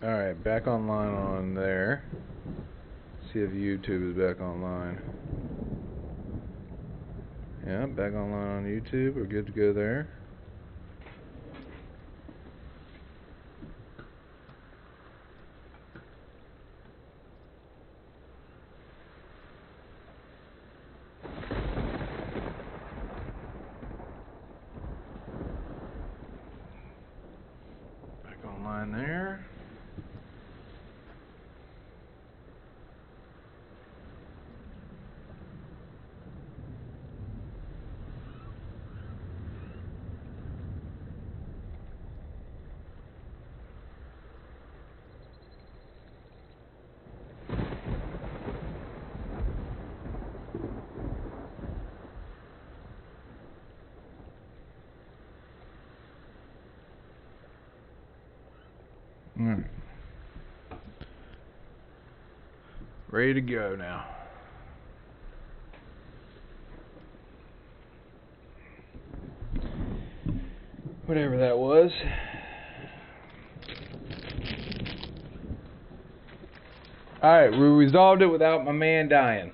Alright, back online on there. See if YouTube is back online. Yeah, back online on YouTube. We're good to go there. Back online there. Alright. Ready to go now. Whatever that was. Alright, we resolved it without my man dying.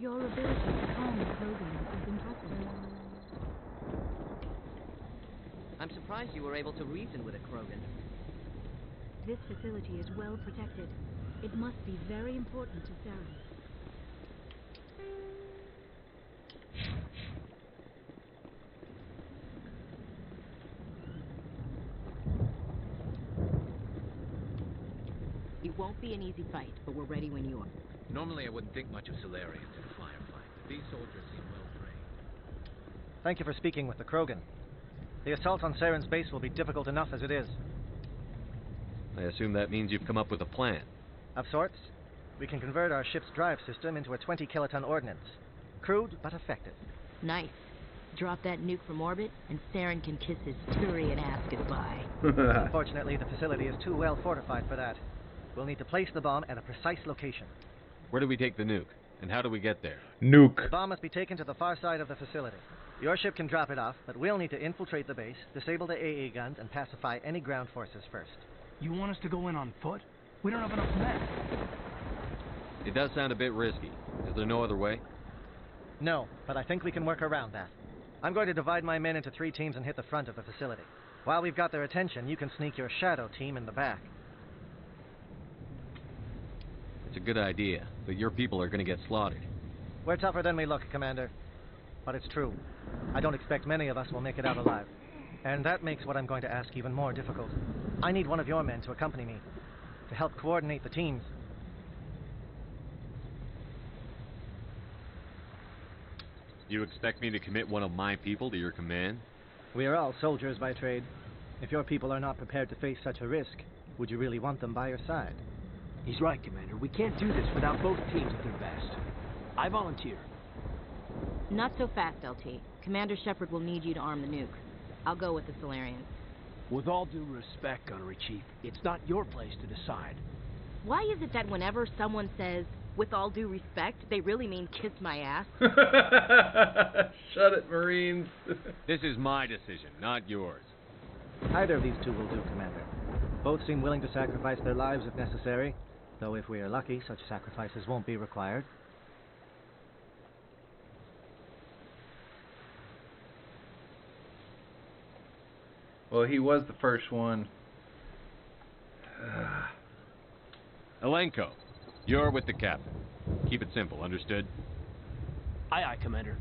Your ability to calm the Krogan is impressive. I'm surprised you were able to reason with a Krogan. This facility is well protected. It must be very important to Saren. It won't be an easy fight, but we're ready when you are. Normally I wouldn't think much of Solarians in a firefight, but these soldiers seem well trained. Thank you for speaking with the Krogan. The assault on Saren's base will be difficult enough as it is. I assume that means you've come up with a plan. Of sorts. We can convert our ship's drive system into a 20-kiloton ordnance. Crude, but effective. Nice. Drop that nuke from orbit, and Saren can kiss his Turian ass goodbye. Unfortunately, the facility is too well fortified for that. We'll need to place the bomb at a precise location. Where do we take the nuke? And how do we get there? Nuke. The bomb must be taken to the far side of the facility. Your ship can drop it off, but we'll need to infiltrate the base, disable the AA guns, and pacify any ground forces first. You want us to go in on foot? We don't have enough men. It does sound a bit risky. Is there no other way? No, but I think we can work around that. I'm going to divide my men into 3 teams and hit the front of the facility. While we've got their attention, you can sneak your shadow team in the back. It's a good idea, but your people are going to get slaughtered. We're tougher than we look, Commander. But it's true. I don't expect many of us will make it out alive. And that makes what I'm going to ask even more difficult. I need one of your men to accompany me, to help coordinate the teams. You expect me to commit one of my people to your command? We are all soldiers by trade. If your people are not prepared to face such a risk, would you really want them by your side? He's right, Commander. We can't do this without both teams at their best. I volunteer. Not so fast, LT. Commander Shepard will need you to arm the nuke. I'll go with the Solarians. With all due respect, Gunnery Chief, it's not your place to decide. Why is it that whenever someone says, with all due respect, they really mean kiss my ass? Shut it, Marines. This is my decision, not yours. Either of these two will do, Commander. Both seem willing to sacrifice their lives if necessary, though if we are lucky, such sacrifices won't be required. Well, he was the first one. Alenko, you're with the captain. Keep it simple, understood? Aye, aye, Commander.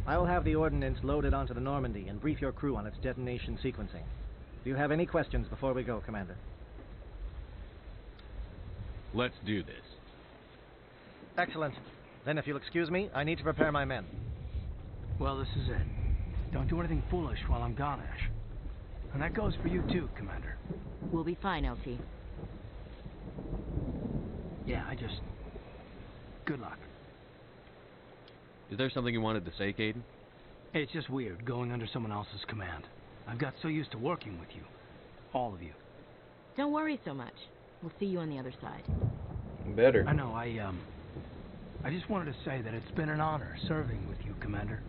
I will have the ordnance loaded onto the Normandy and brief your crew on its detonation sequencing. Do you have any questions before we go, Commander? Let's do this. Excellent. Then if you'll excuse me, I need to prepare my men. Well, this is it. Don't do anything foolish while I'm gone, Ash. And that goes for you too, Commander. We'll be fine, LT. Yeah, good luck. Is there something you wanted to say, Kaidan? It's just weird going under someone else's command. I've got so used to working with you. All of you. Don't worry so much. We'll see you on the other side. Better. I know, I just wanted to say that it's been an honor serving with you, Commander.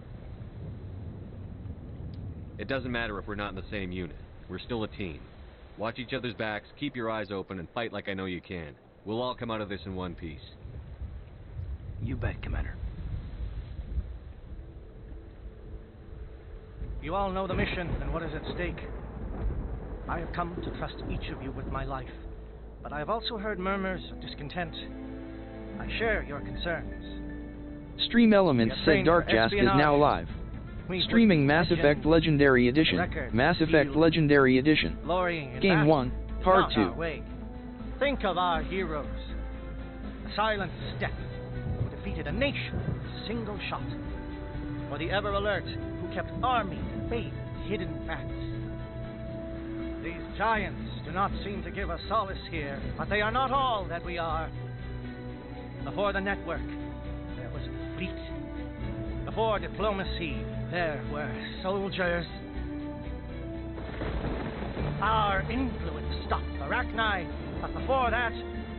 It doesn't matter if we're not in the same unit. We're still a team. Watch each other's backs, keep your eyes open, and fight like I know you can. We'll all come out of this in one piece. You bet, Commander. You all know the mission and what is at stake. I have come to trust each of you with my life, but I have also heard murmurs of discontent. I share your concerns. Stream Elements We have said trained for Darkjast is espionage. now live. We Streaming put Mass legend, Effect Legendary Edition. record, Mass Effect field, Legendary Edition. glorying in Game battle, 1, Part not 2. our way. Think of our heroes. The silent step who defeated a nation with a single shot. Or the ever alert who kept armies at bay with hidden facts. These giants do not seem to give us solace here, but they are not all that we are. Before the network, there was a fleet. Before diplomacy, there were soldiers. Our influence stopped Arachni, but before that,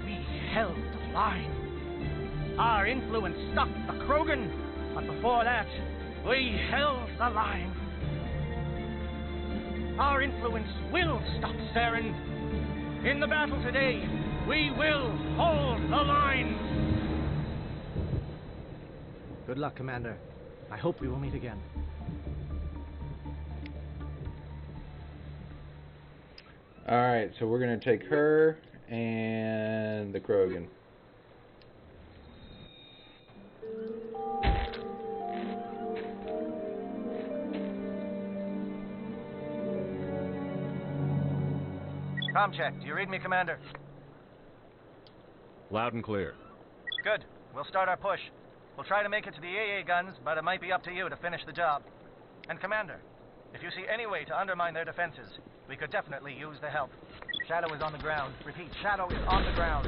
we held the line. Our influence stopped the Krogan, but before that, we held the line. Our influence will stop Saren. In the battle today, we will hold the line. Good luck, Commander. I hope we will meet again. Alright, so we're going to take her and the Krogan. Com check. Do you read me, Commander? Loud and clear. Good. We'll start our push. We'll try to make it to the AA guns, but it might be up to you to finish the job. And Commander, if you see any way to undermine their defenses, we could definitely use the help. Shadow is on the ground. Repeat, Shadow is on the ground.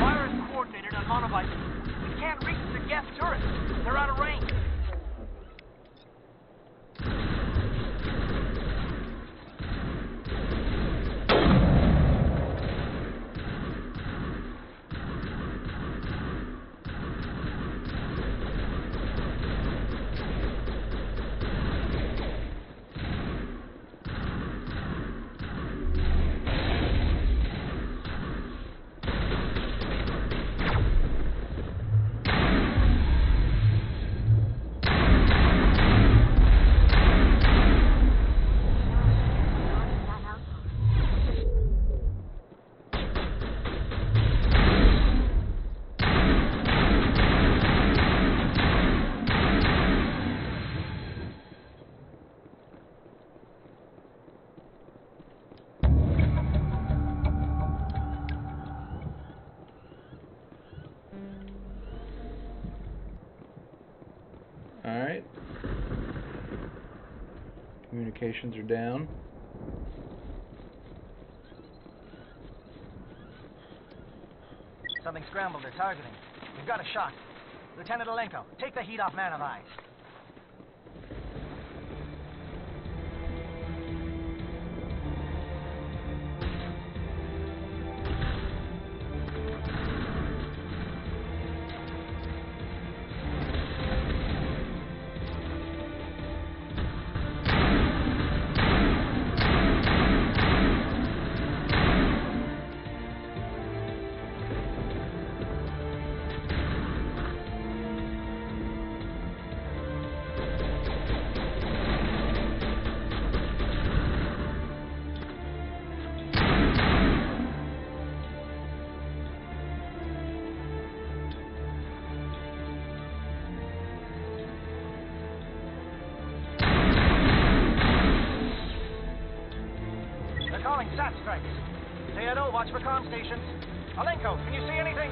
Fire is coordinated on Monovice. We can't reach the gas turrets. They're out of range. Alright. Communications are down. Something scrambled their targeting. We've got a shot. Lieutenant Alenko, take the heat off Man of Eye. Calling SAT strikes. Theodore, watch for comm stations. Alenko, can you see anything?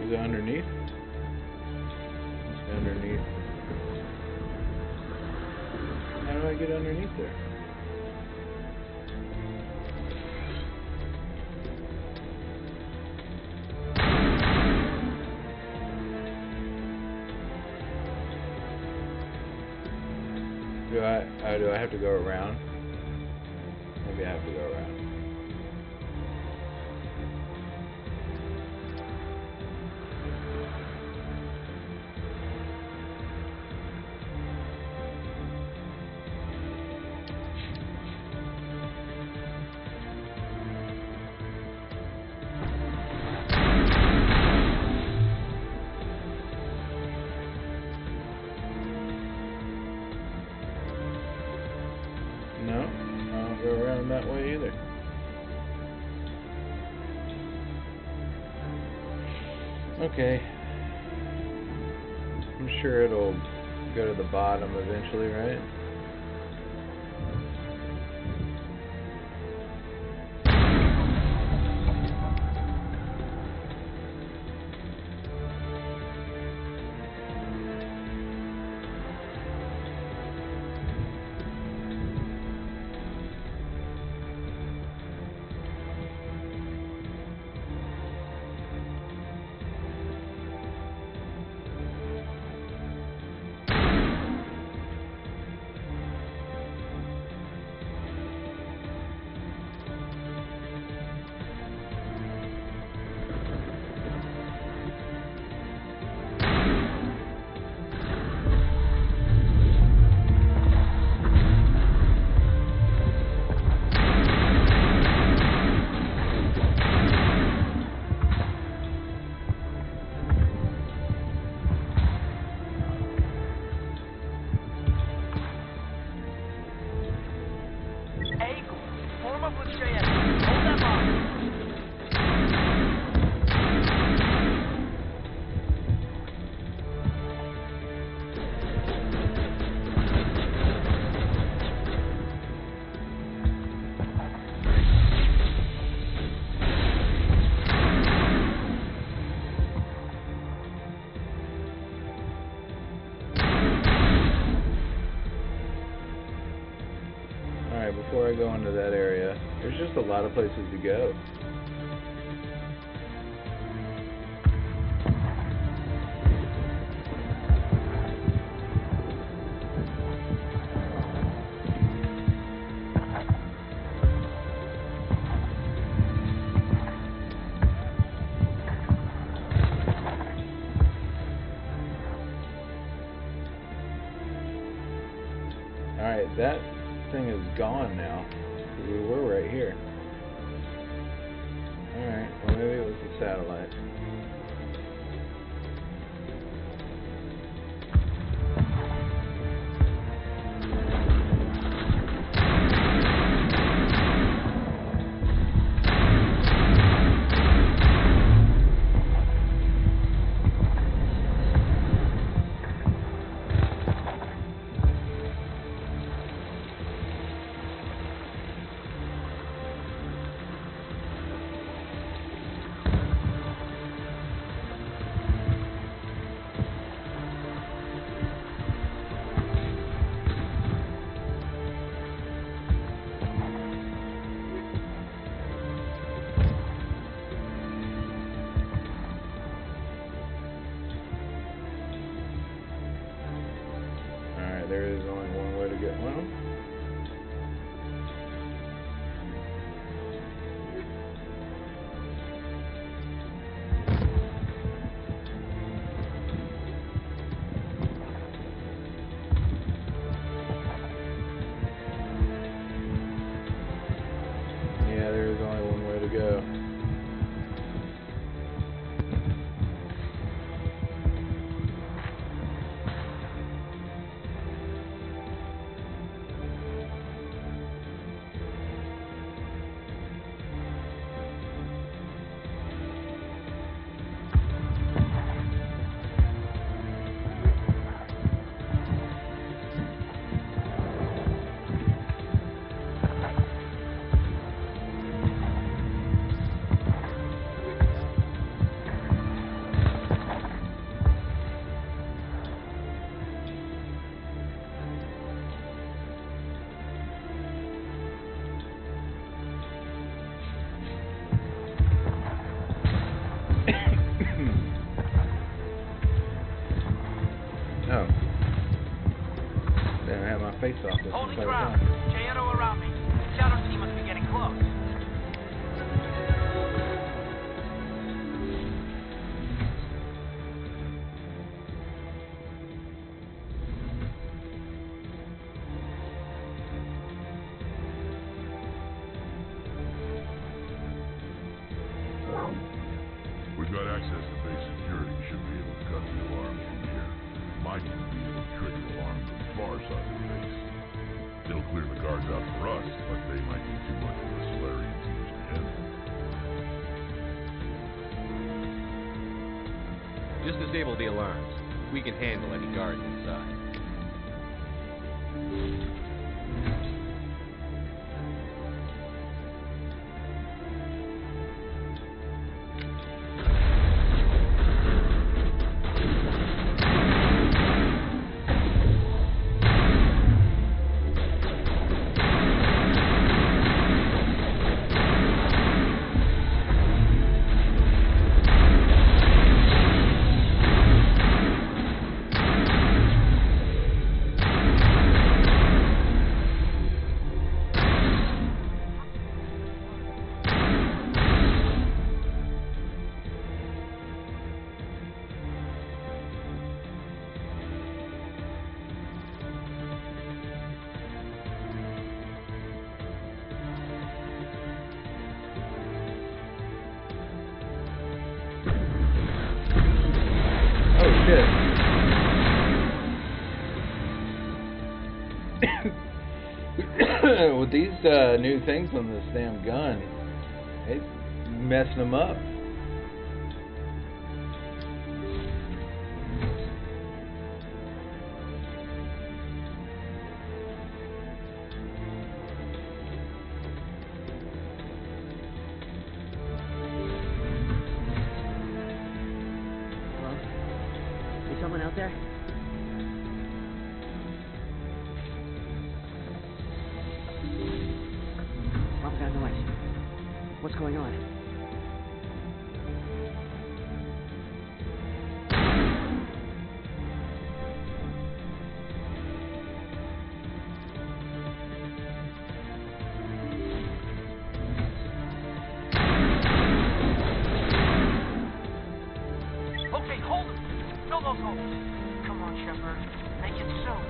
Is it underneath? It's underneath. How do I get underneath there? Do I have to go around? Maybe I have to go around. No, I don't go around that way either. Okay. I'm sure it'll go to the bottom eventually, right? Before I go into that area, there's just a lot of places to go. Alright, that thing is gone now. We were right here. Alright, well maybe it was the satellite. There is only one way to get one. Yeah, there is only one way to go. face-off this Holding entire ground. time. J-Edo around me. Shadow team must be getting close. We've got access to base security. Should be able to cut the alarms from here. Might even be able to trigger alarm from the far side of the base. It'll clear the guards out for us, but they might be too much for the Solarian teams to handle. Just disable the alarms. We can handle any guards inside. With these new things on this damn gun, it's messing them up. Hello? Is someone out there? What was that noise? What's going on? Okay, hold it. Fill those holes. Come on, Shepard. Make it soon.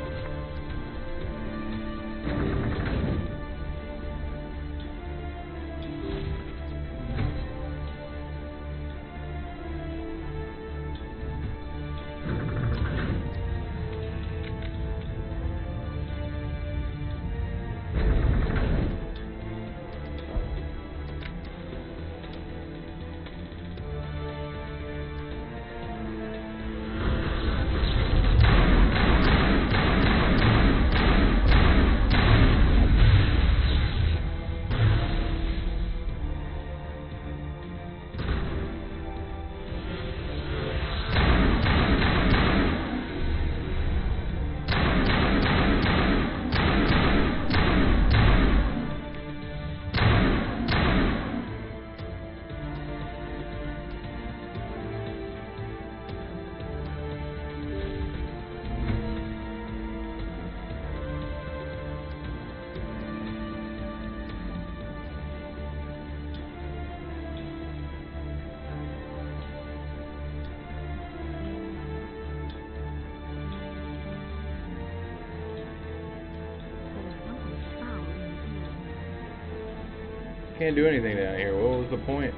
Can't do anything down here. What was the point?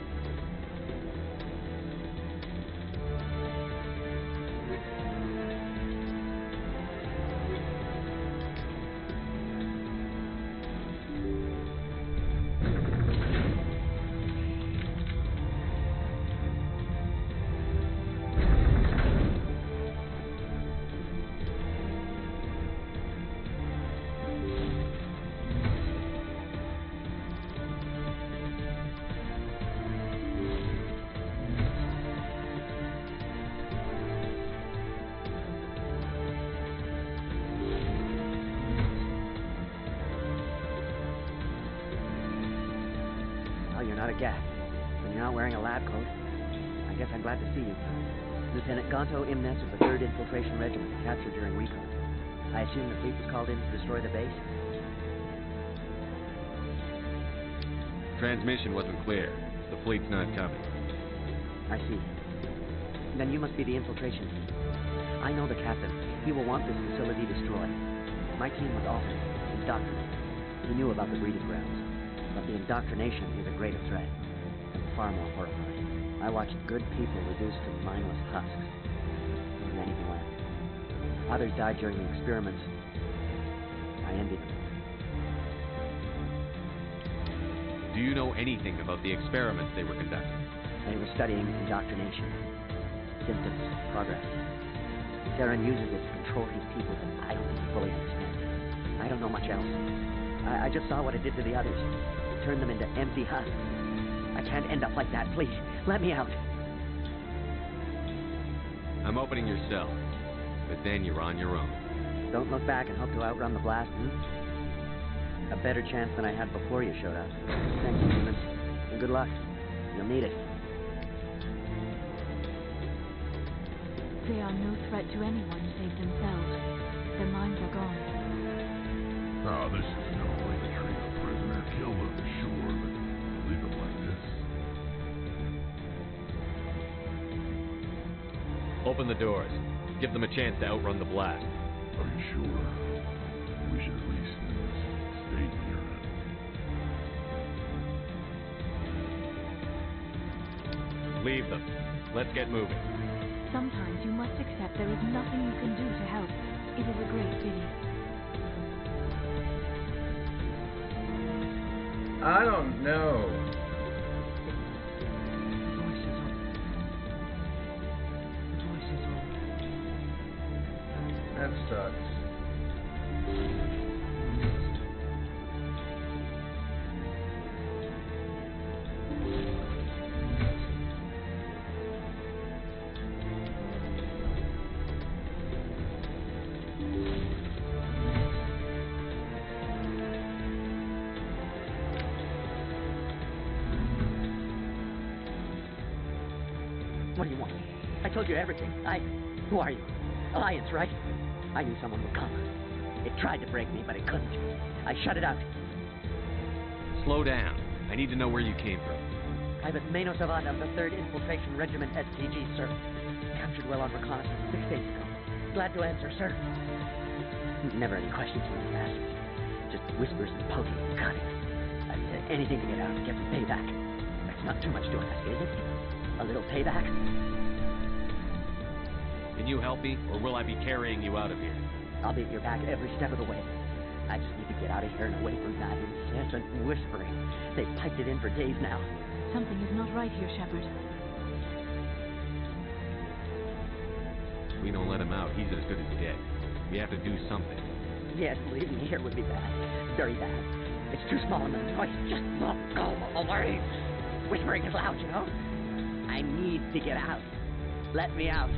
Oh, you're not a gas. And you're not wearing a lab coat. I guess I'm glad to see you. Lieutenant Gonto Imnes of the 3rd Infiltration Regiment, captured during recon. I assume the fleet was called in to destroy the base? Transmission wasn't clear. The fleet's not coming. I see. Then you must be the infiltration team. I know the captain. He will want this facility destroyed. My team was often indoctrinated. He knew about the breeding grounds. But the indoctrination is a greater threat, and far more horrifying. I watched good people reduced to mindless husks. There wasn't anything left. Others died during the experiments. I envy them. Do you know anything about the experiments they were conducting? They were studying indoctrination. Symptoms, progress. Saren uses it to control his people, but I don't think he fully understands it. I don't know much else. I just saw what it did to the others. It turned them into empty husks. I can't end up like that. Please, let me out. I'm opening your cell, but then you're on your own. Don't look back and hope to outrun the blast, A better chance than I had before you showed up. Thank you, humans. And good luck. You'll need it. They are no threat to anyone save themselves. Their minds are gone. No, this is no way to treat a prisoner. Kill them, sure, but to leave them like this. Open the doors. Give them a chance to outrun the blast. Are you sure? We should at least stay near it. Leave them. Let's get moving. Sometimes you must accept there is nothing you can do to help. It is a great pity. I don't know. That sucks. What do you want? I told you everything. Who are you? Alliance, right? I knew someone would come. It tried to break me, but it couldn't. I shut it out. Slow down. I need to know where you came from. Private Mano Savat of the 3rd Infiltration Regiment STG, sir. Captured well on reconnaissance 6 days ago. Glad to answer, sir. Never any questions from these bastards. Just whispers and poking and cutting. I'd say anything to get out and get some payback. That's not too much to ask, is it? A little payback? Can you help me, or will I be carrying you out of here? I'll be at your back every step of the way. I just need to get out of here and away from that incessant whispering. They've piped it in for days now. Something is not right here, Shepard. If we don't let him out, he's as good as dead. We have to do something. Yes, leaving me here would be bad. Very bad. It's too small and the noise just won't go away. Whispering is loud, you know? I need to get out. Let me out.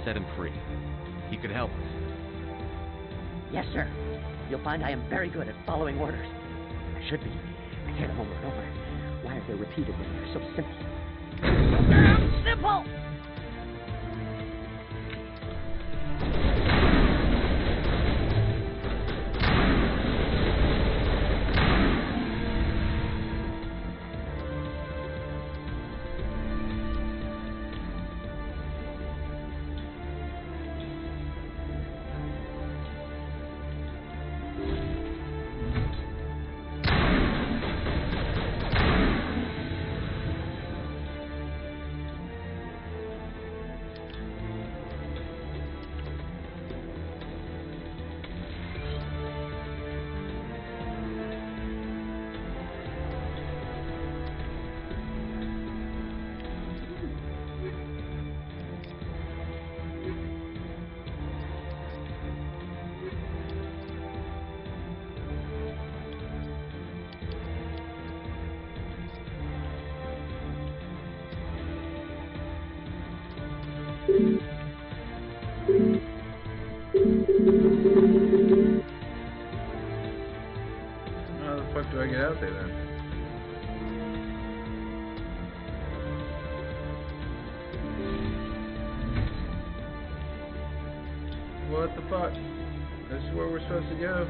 Set him free. He could help us. Yes, sir. You'll find I am very good at following orders. I should be. I hear them over and over. Why are they repeated when they're so simple? Damn simple! How the fuck do I get out there then? what the fuck? This is where we're supposed to go.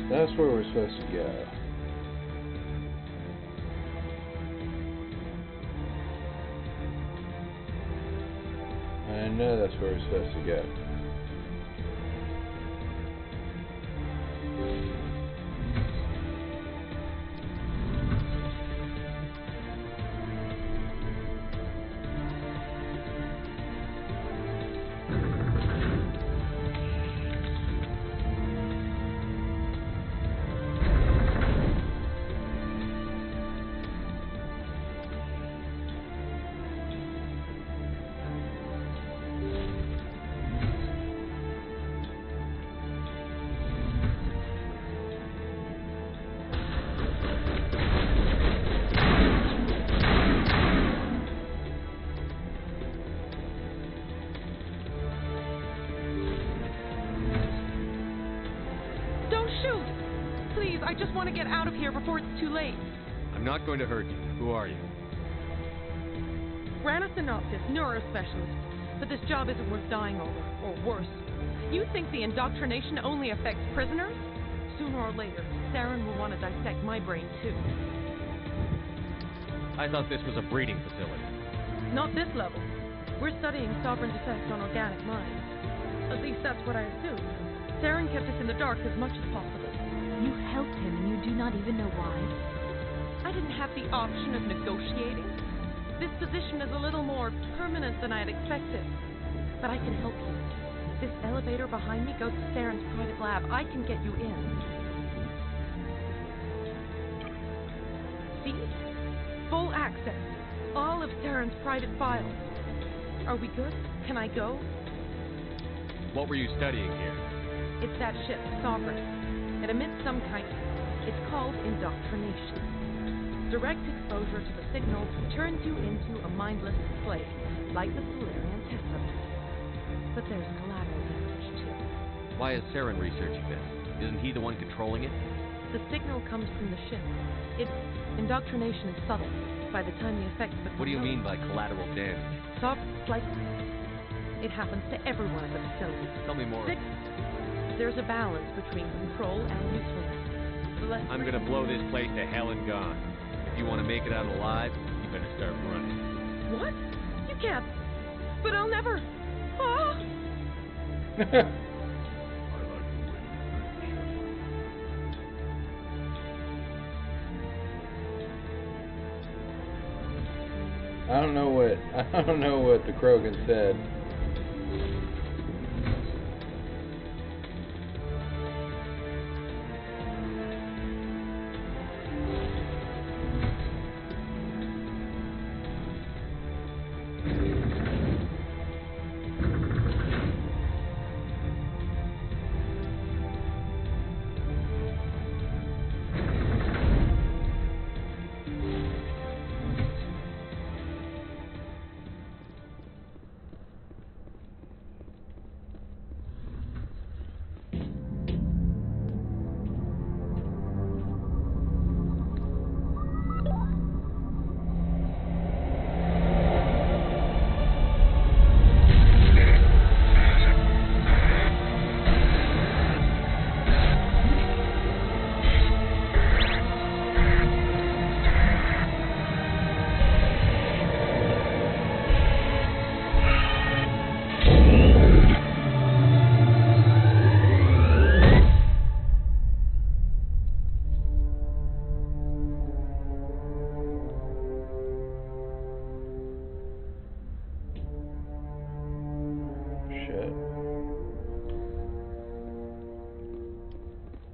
That's where we're supposed to go. I know that's where we're supposed to go. I just want to get out of here before it's too late. I'm not going to hurt you. Who are you? Rana Synopsis, neurospecialist. But this job isn't worth dying over, or worse. You think the indoctrination only affects prisoners? Sooner or later, Saren will want to dissect my brain too. I thought this was a breeding facility. Not this level. We're studying Sovereign's effect on organic minds. At least that's what I assumed. Saren kept us in the dark as much as possible. You helped him and you do not even know why? I didn't have the option of negotiating. This position is a little more permanent than I had expected. But I can help you. This elevator behind me goes to Saren's private lab. I can get you in. See? Full access. All of Saren's private files. Are we good? Can I go? What were you studying here? It's that ship, Sovereign. It emits some kind. It's called indoctrination. Direct exposure to the signals turns you into a mindless slave, like the Solarian test subject. But there's collateral damage too. Why is Saren researching this? Isn't he the one controlling it? The signal comes from the ship. Indoctrination is subtle. By the time the effects become... What do you mean by collateral damage? Like... It happens to everyone at the facility. Tell me more. There's a balance between control and usefulness. I'm gonna blow this place to hell and gone. If you want to make it out alive, you better start running. What? You can't. But I'll never. Ah! I don't know what the Krogan said.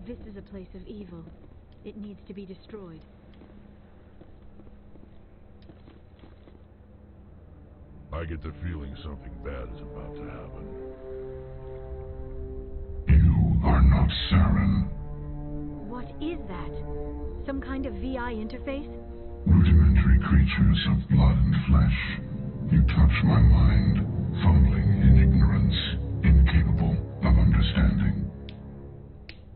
This is a place of evil. It needs to be destroyed. I get the feeling something bad is about to happen. You are not Saren. What is that? Some kind of VI interface? Rudimentary creatures of blood and flesh. You touch my mind, fumbling in ignorance, incapable of understanding.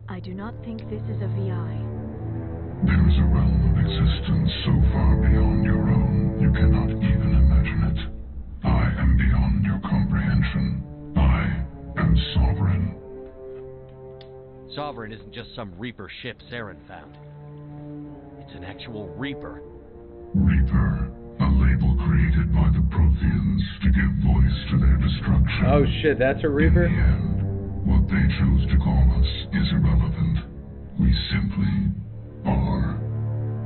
I do not think this is a VI. There is a realm of existence so far beyond your own, you cannot even imagine it. I am beyond your comprehension. I am Sovereign. Sovereign isn't just some Reaper ship Saren found. It's an actual Reaper. Reaper, a label created by the Protheans to give voice to their destruction. Oh shit, that's a Reaper? In the end, what they chose to call us is irrelevant. We simply are.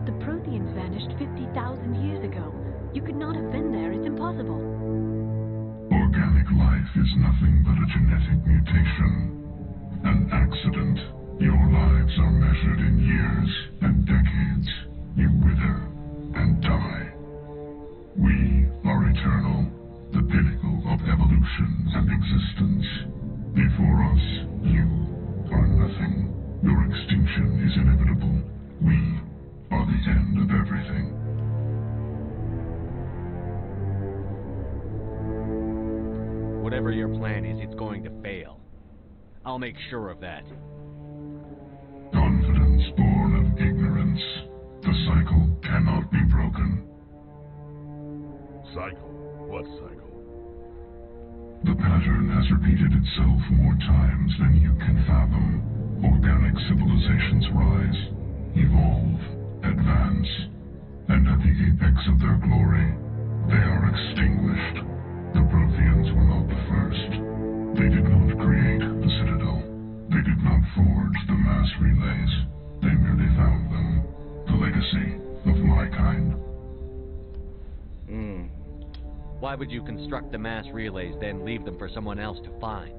The Protheans vanished 50,000 years ago. You could not have been there. It's impossible. Organic life is nothing but a genetic mutation. An accident. Your lives are measured in years and decades. You wither and die. We are eternal, the pinnacle of evolution and existence. Before us, you are nothing. Your extinction is inevitable. We are the end of everything. Whatever your plan is, it's going to fail. I'll make sure of that. Confidence born of ignorance. The cycle cannot be broken. Cycle? What cycle? The pattern has repeated itself more times than you can fathom. Organic civilizations rise, evolve, advance, and at the apex of their glory, they are extinguished. The Protheans were not the first. They did not create the Citadel. They did not forge the mass relays. They merely found them. The legacy of my kind. Why would you construct the mass relays, then leave them for someone else to find?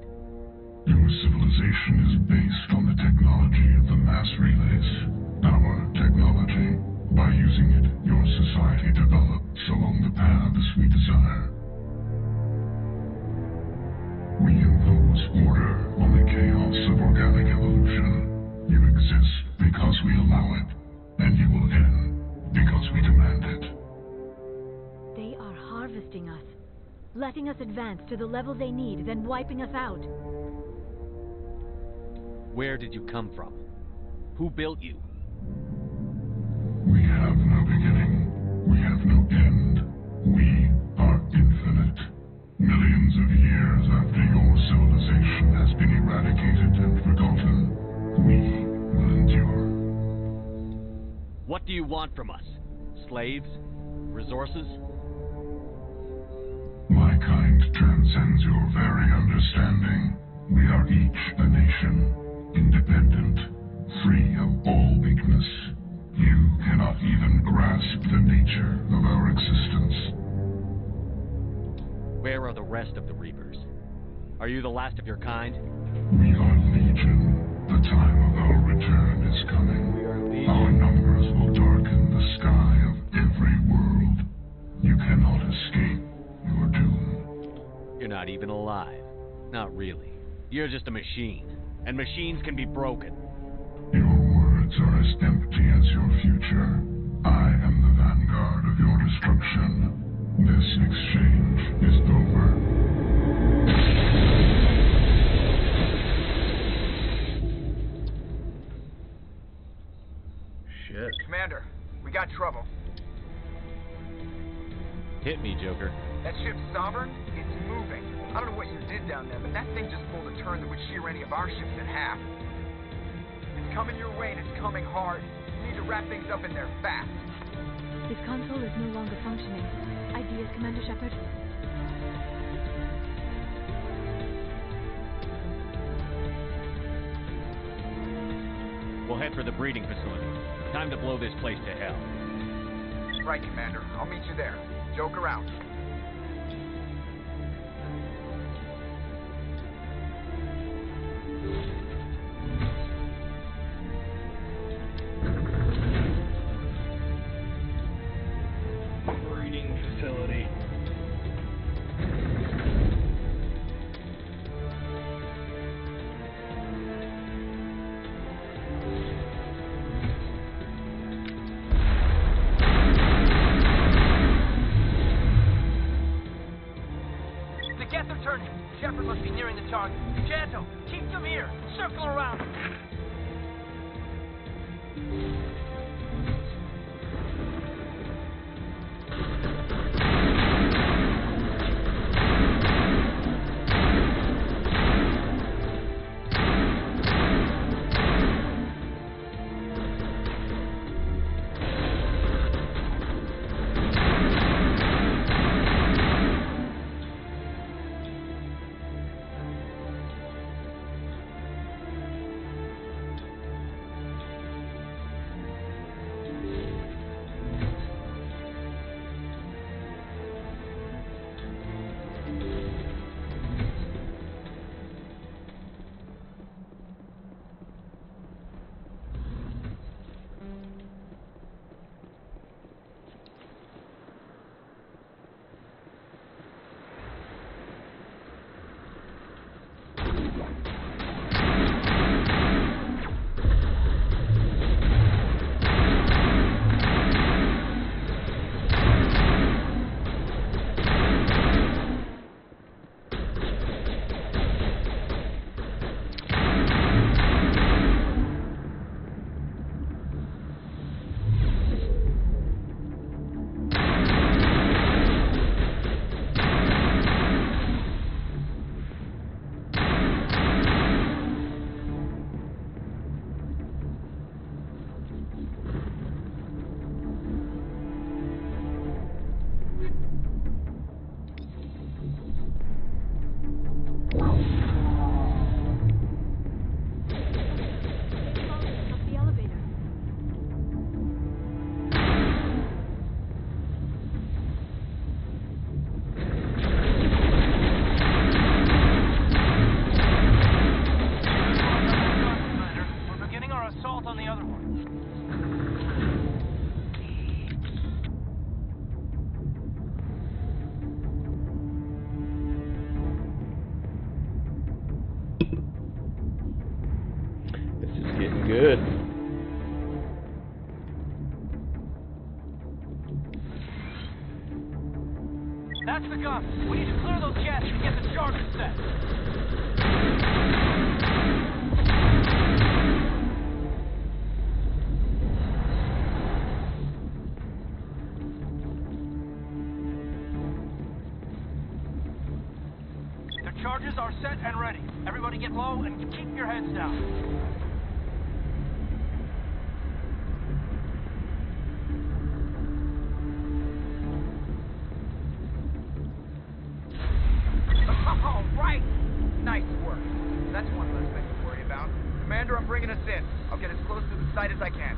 Your civilization is based on the technology of the mass relays. Our technology. By using it, your society develops along the paths we desire. We impose order on the chaos of organic evolution. You exist because we allow it, and you will end because we demand it. They are harvesting us, letting us advance to the level they need, then wiping us out. Where did you come from? Who built you? We have no beginning. We have no end. We are infinite. Millions of years after your civilization has been eradicated and forgotten, we will endure. What do you want from us? Slaves? Resources? My kind transcends your very understanding. We are each a nation, independent, free of all weakness. You cannot even grasp the nature of our existence. Where are the rest of the Reapers? Are you the last of your kind? We are legion. The time of our return is coming. Our numbers will darken the sky of every world. You cannot escape your doom. You're not even alive. Not really. You're just a machine. And machines can be broken. Your words are as empty as your future. I am the vanguard of your destruction. This exchange is over. Shit. Commander, we got trouble. Hit me, Joker. That ship Sovereign, it's moving. I don't know what you did down there, but that thing just pulled a turn that would shear any of our ships in half. It's coming your way and it's coming hard. You need to wrap things up in there fast. This console is no longer functioning. Ideas, Commander Shepard? We'll head for the breeding facility. Time to blow this place to hell. Right, Commander. I'll meet you there. Joker out. Breeding facility. circle around. Good. That's the gun. We need to clear those jets and get the charges set. The charges are set and ready. Everybody get low and keep your heads down. All right. Nice work. That's one less thing to worry about. Commander, I'm bringing us in. I'll get as close to the site as I can.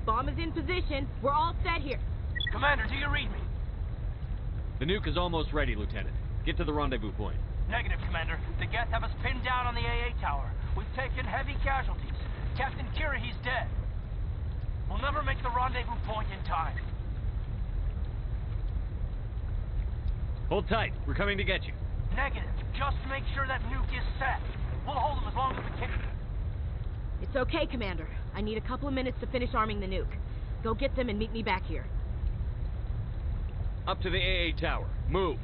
Bomb is in position. We're all set here. Commander, do you read me? The nuke is almost ready, Lieutenant. Get to the rendezvous point. Negative, Commander. The Geth have us pinned down on the AA tower. We've taken heavy casualties. Captain Kira, he's dead. We'll never make the rendezvous point in time. Hold tight. We're coming to get you. Negative. Just make sure that nuke is set. We'll hold them as long as we can. It's okay, Commander. I need a couple of minutes to finish arming the nuke. Go get them and meet me back here. Up to the AA tower. Move.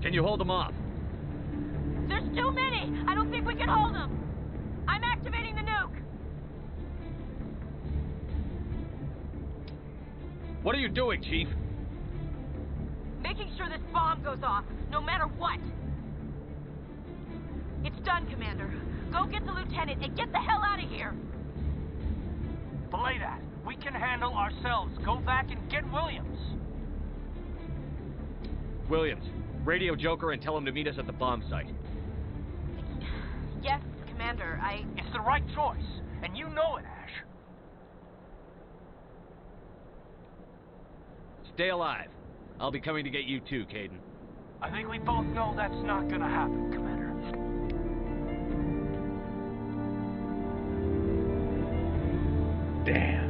Can you hold them off? There's too many! I don't think we can hold them! I'm activating the nuke! What are you doing, Chief? Making sure this bomb goes off, no matter what! It's done, Commander. Go get the lieutenant and get the hell out of here! Belay that. We can handle ourselves. Go back and get Williams. Williams, radio Joker and tell him to meet us at the bomb site. Yes, Commander, It's the right choice, and you know it, Ash. Stay alive. I'll be coming to get you too, Kaidan. I think we both know that's not gonna happen, Commander. Damn.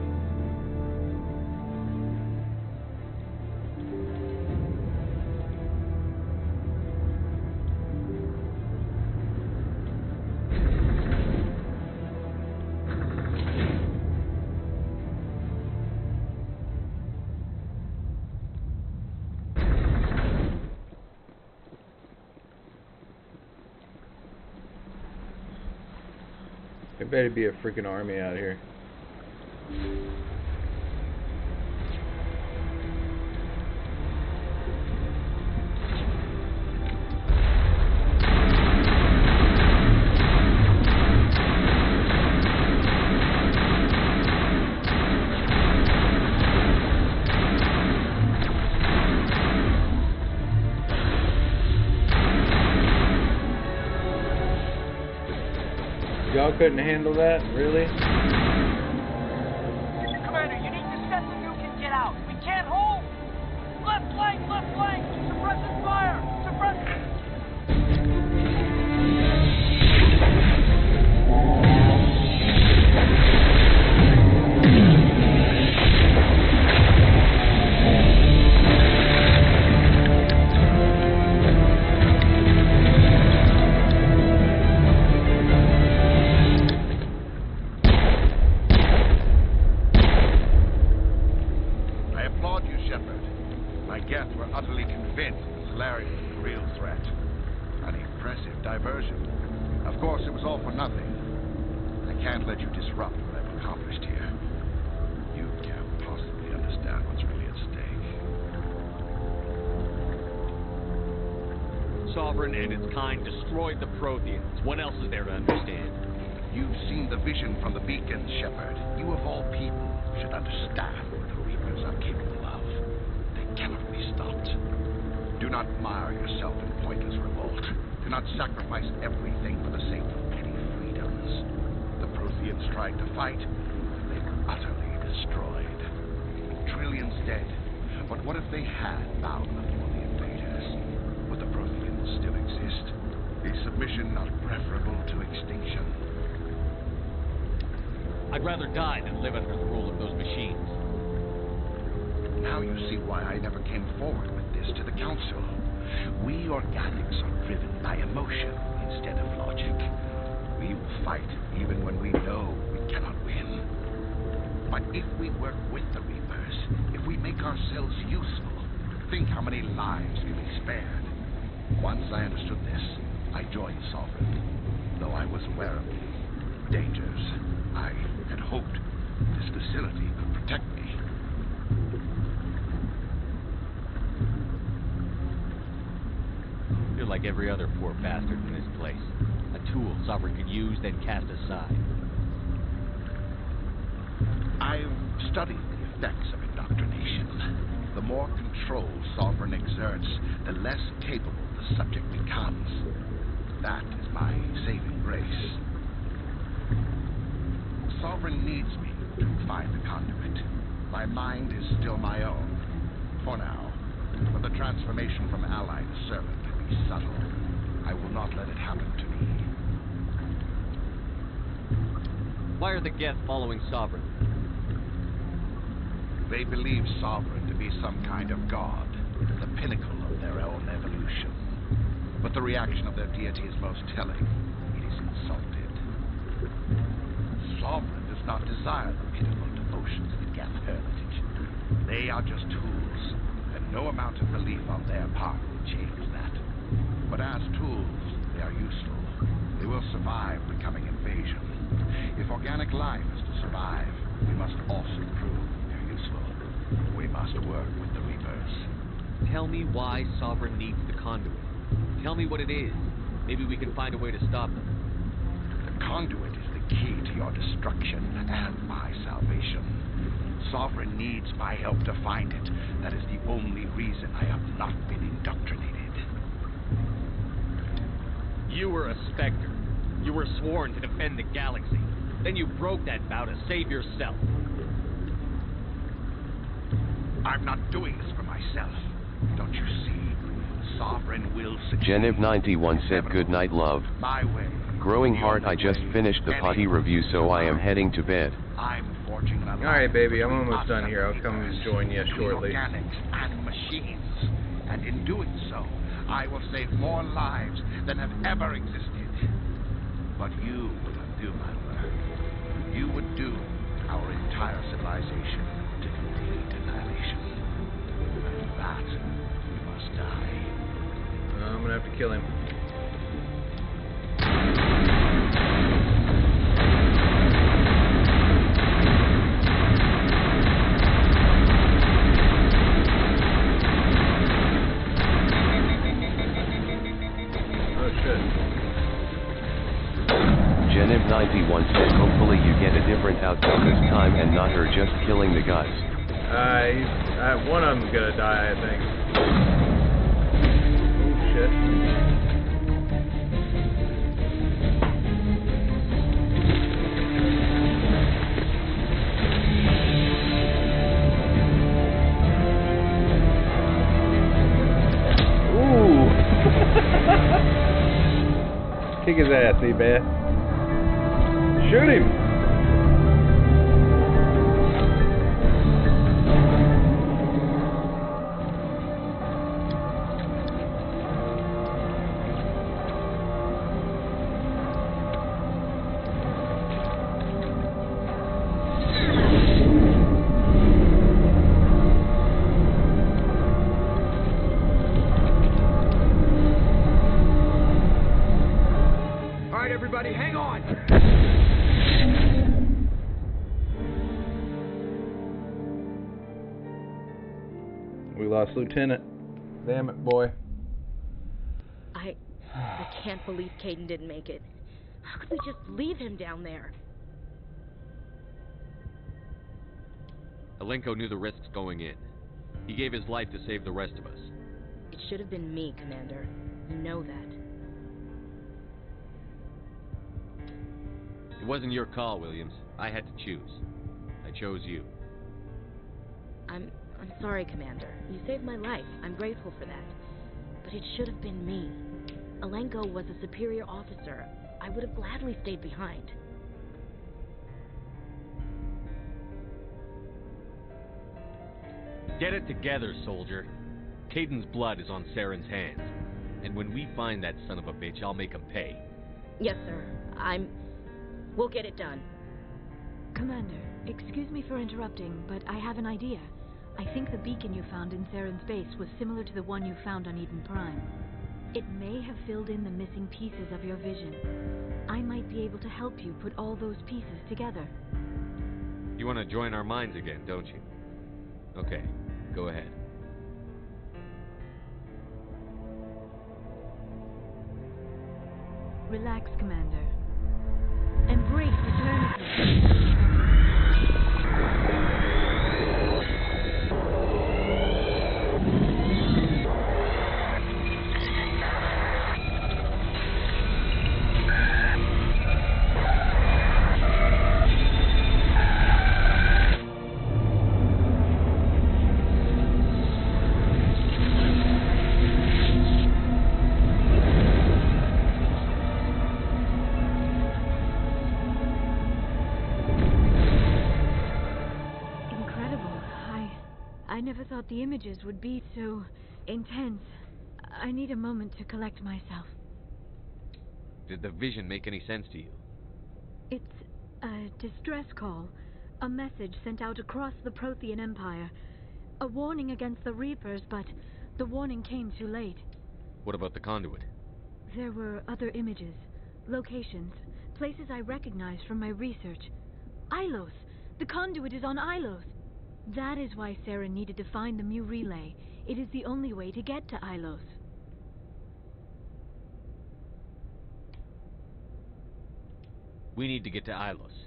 There better be a freaking army out here. Y'all couldn't handle that, really? Commander, you need to set the nuke and get out. We can't hold. Left flank, left flank. Suppressing fire. Suppressing. Sovereign and its kind destroyed the Protheans. What else is there to understand? You've seen the vision from the beacon, Shepard. You of all people should understand what the Reapers are capable of. They cannot be stopped. Do not mire yourself in pointless revolt. Do not sacrifice everything for the sake of petty freedoms. The Protheans tried to fight, and they were utterly destroyed. Trillions dead. But what if they had bowed before the invaders? Would the Protheans still exist? Is submission not preferable to extinction? I'd rather die than live under the rule of those machines. Now you see why I never came forward with this to the Council. We organics are driven by emotion instead of logic. We will fight even when we know we cannot win. But if we work with the Reapers, if we make ourselves useful, think how many lives can be spared. Once I understood this, I joined Sovereign. Though I was aware of the dangers, I had hoped this facility could protect me. You're like every other poor bastard in this place. A tool Sovereign could use, then cast aside. I've studied the effects of indoctrination. The more control Sovereign exerts, the less capable the subject becomes. That is my saving grace. Sovereign needs me to find the conduit. My mind is still my own, for now. But the transformation from ally to servant can be subtle. I will not let it happen to me. Why are the Geth following Sovereign? They believe Sovereign to be some kind of god, the pinnacle of their own evolution. But the reaction of their deity is most telling. It is insulted. Sovereign does not desire the pitiful devotions of the Geth heritage. They are just tools, and no amount of belief on their part will change that. But as tools, they are useful. They will survive the coming invasion. If organic life is to survive, we must also prove they're useful. We must work with the Reapers. Tell me why Sovereign needs the conduit. Tell me what it is. Maybe we can find a way to stop them. The conduit is the key to your destruction and my salvation. Sovereign needs my help to find it. That is the only reason I have not been indoctrinated. You were a Spectre. You were sworn to defend the galaxy. Then you broke that vow to save yourself. I'm not doing this for myself. Don't you see? Sovereign will succeed. Genib91 said good night, love. My way. Growing heart, I just finished the potty review, so I am heading to bed. I'm forging an alliance. Alright, baby, I'm between almost us done and here. I'll the come Reapers, and join you between shortly. Organics and machines. And in doing so, I will save more lives than have ever existed. But you will undo my work. You would doom our entire civilization to complete annihilation. And for that, we must die. I'm gonna have to kill him. Genib91 said hopefully you get a different outcome this time and not her just killing the guys. One of them's gonna die, I think. Oh, shit. Ooh! Kick his ass, E-Bat. Shoot him! All right, everybody, hang on. We lost Lieutenant. Damn it, boy. I can't believe Caden didn't make it. How could we just leave him down there? Alenko knew the risks going in. He gave his life to save the rest of us. It should have been me, Commander. You know that. It wasn't your call, Williams. I had to choose. I chose you. I'm sorry, Commander. You saved my life. I'm grateful for that. But it should have been me. Alenko was a superior officer. I would have gladly stayed behind. Get it together, soldier. Caden's blood is on Saren's hands. And when we find that son of a bitch, I'll make him pay. Yes, sir. We'll get it done. Commander, excuse me for interrupting, but I have an idea. I think the beacon you found in Saren's base was similar to the one you found on Eden Prime. It may have filled in the missing pieces of your vision. I might be able to help you put all those pieces together. You want to join our minds again, don't you? Okay, go ahead. Relax, Commander. Embrace eternity. I never thought the images would be so intense. I need a moment to collect myself. Did the vision make any sense to you? It's a distress call. A message sent out across the Prothean Empire. A warning against the Reapers, but the warning came too late. What about the conduit? There were other images, locations, places I recognized from my research. Ilos! The conduit is on Ilos! That is why Saren needed to find the Mu relay. It is the only way to get to Ilos. We need to get to Ilos.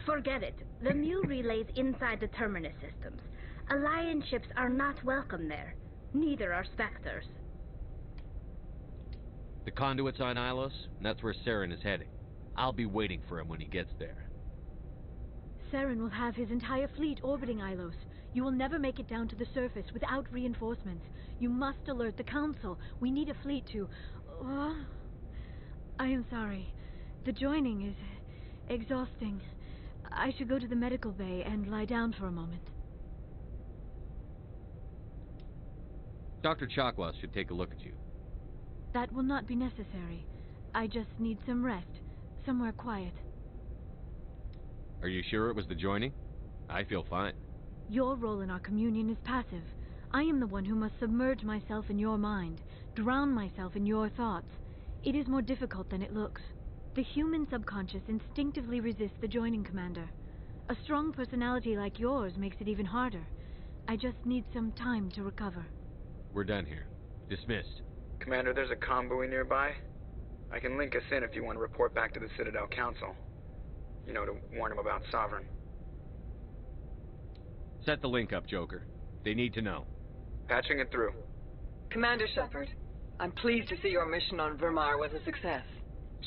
Forget it. The Mu relay's inside the Terminus systems. Alliance ships are not welcome there. Neither are Spectres. The conduit's on Ilos, and that's where Saren is heading. I'll be waiting for him when he gets there. Saren will have his entire fleet orbiting Ilos. You will never make it down to the surface without reinforcements. You must alert the Council. We need a fleet to... I am sorry. The joining is exhausting. I should go to the medical bay and lie down for a moment. Dr. Chakwas should take a look at you. That will not be necessary. I just need some rest. Somewhere quiet. Are you sure it was the joining? I feel fine. Your role in our communion is passive. I am the one who must submerge myself in your mind, drown myself in your thoughts. It is more difficult than it looks. The human subconscious instinctively resists the joining, Commander. A strong personality like yours makes it even harder. I just need some time to recover. We're done here. Dismissed. Commander, there's a comm buoy nearby. I can link us in if you want to report back to the Citadel Council. You know, to warn them about Sovereign. Set the link up, Joker. They need to know. Patching it through. Commander Shepard, I'm pleased to see your mission on Vermar was a success.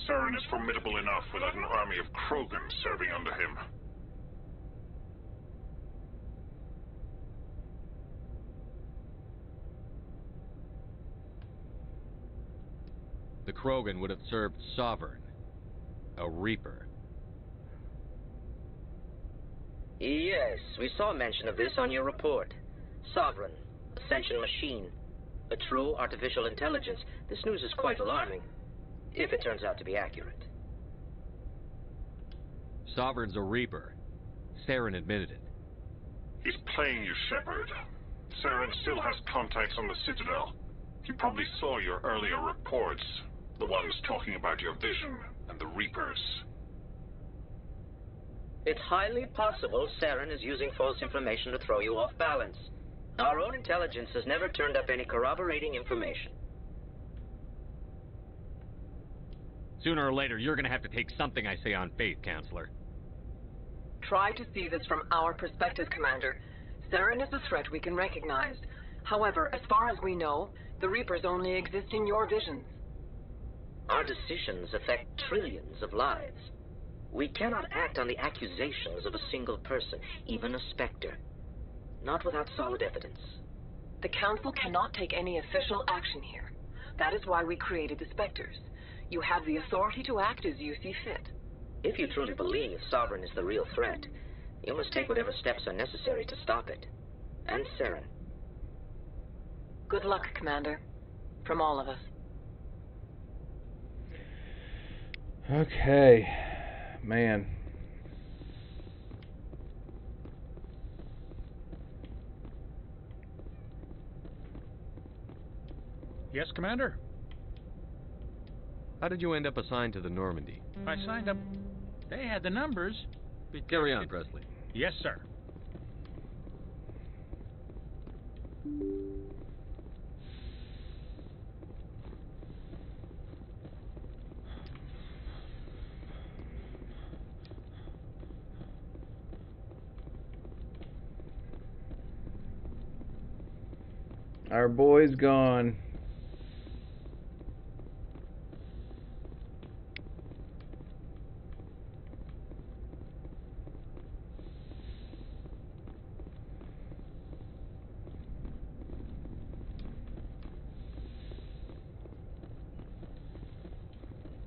Saren is formidable enough without an army of Krogan serving under him. The Krogan would have served Sovereign. A Reaper. Yes, we saw mention of this on your report. Sovereign, Ascension machine, a true artificial intelligence. This news is quite alarming, if it turns out to be accurate. Sovereign's a Reaper. Saren admitted it. He's playing you, Shepard. Saren still has contacts on the Citadel. He probably saw your earlier reports, the ones talking about your vision and the Reapers. It's highly possible Saren is using false information to throw you off balance. Our own intelligence has never turned up any corroborating information. Sooner or later, you're gonna have to take something I say on faith, Counselor. Try to see this from our perspective, Commander. Saren is a threat we can recognize. However, as far as we know, the Reapers only exist in your visions. Our decisions affect trillions of lives. We cannot act on the accusations of a single person, even a Spectre. Not without solid evidence. The Council cannot take any official action here. That is why we created the Spectres. You have the authority to act as you see fit. If you truly believe Sovereign is the real threat, you must take whatever steps are necessary to stop it. And Saren. Good luck, Commander. From all of us. Okay. Man. Yes, Commander? How did you end up assigned to the Normandy? I signed up. They had the numbers. Carry on, Presley. Yes, sir. Our boy's gone.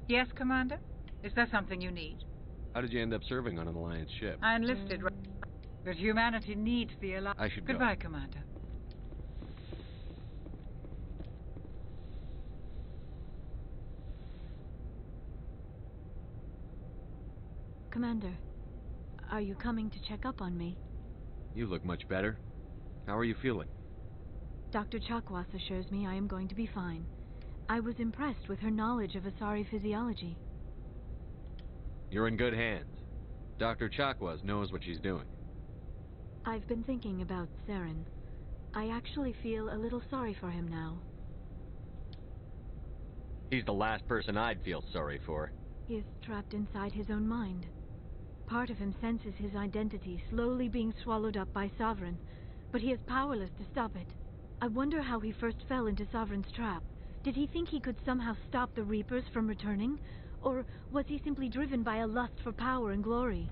Yes, Commander? Is there something you need? How did you end up serving on an Alliance ship? I enlisted, but humanity needs the Alliance. I should go. Goodbye, Commander. Commander, are you coming to check up on me? You look much better. How are you feeling? Dr. Chakwas assures me I am going to be fine. I was impressed with her knowledge of Asari physiology. You're in good hands. Dr. Chakwas knows what she's doing. I've been thinking about Saren. I actually feel a little sorry for him now. He's the last person I'd feel sorry for. He is trapped inside his own mind. Part of him senses his identity slowly being swallowed up by Sovereign, but he is powerless to stop it. I wonder how he first fell into Sovereign's trap. Did he think he could somehow stop the Reapers from returning? Or was he simply driven by a lust for power and glory?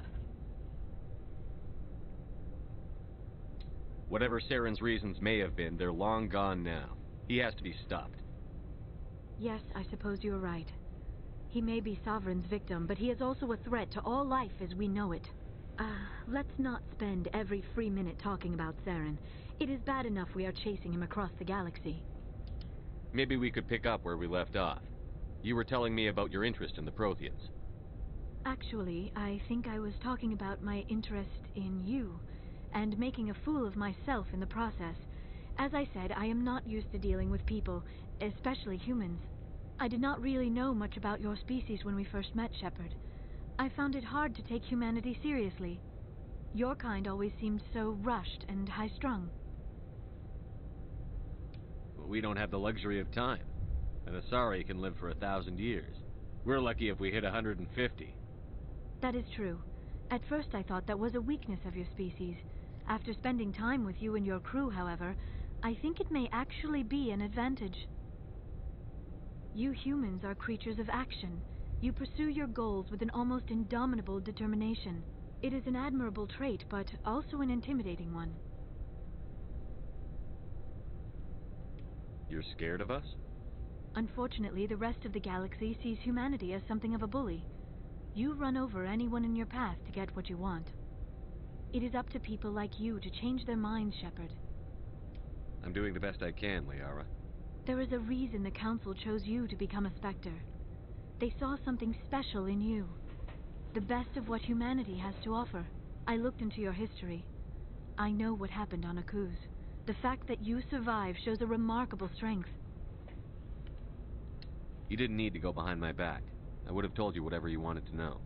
Whatever Saren's reasons may have been, they're long gone now. He has to be stopped. Yes, I suppose you're right. He may be Sovereign's victim, but he is also a threat to all life as we know it. Let's not spend every free minute talking about Saren. It is bad enough we are chasing him across the galaxy. Maybe we could pick up where we left off. You were telling me about your interest in the Protheans. Actually, I think I was talking about my interest in you, and making a fool of myself in the process. As I said, I am not used to dealing with people, especially humans. I did not really know much about your species when we first met, Shepard. I found it hard to take humanity seriously. Your kind always seemed so rushed and high-strung. Well, we don't have the luxury of time. An Asari can live for 1,000 years. We're lucky if we hit 150. That is true. At first I thought that was a weakness of your species. After spending time with you and your crew, however, I think it may actually be an advantage. You humans are creatures of action. You pursue your goals with an almost indomitable determination. It is an admirable trait, but also an intimidating one. You're scared of us? Unfortunately, the rest of the galaxy sees humanity as something of a bully. You run over anyone in your path to get what you want. It is up to people like you to change their minds, Shepard. I'm doing the best I can, Liara. There is a reason the Council chose you to become a Spectre. They saw something special in you. The best of what humanity has to offer. I looked into your history. I know what happened on Akuz. The fact that you survived shows a remarkable strength. You didn't need to go behind my back. I would have told you whatever you wanted to know.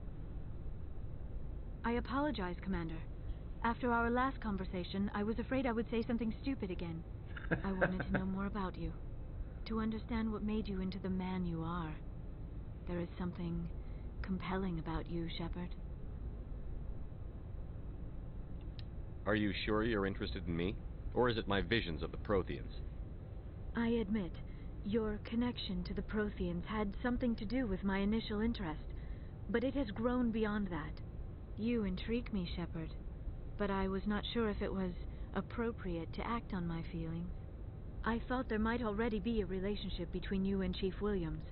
I apologize, Commander. After our last conversation, I was afraid I would say something stupid again. I wanted to know more about you. To understand what made you into the man you are. There is something compelling about you, Shepard. Are you sure you're interested in me? Or is it my visions of the Protheans? I admit, your connection to the Protheans had something to do with my initial interest, but it has grown beyond that. You intrigue me, Shepard, but I was not sure if it was appropriate to act on my feelings. I thought there might already be a relationship between you and Chief Williams.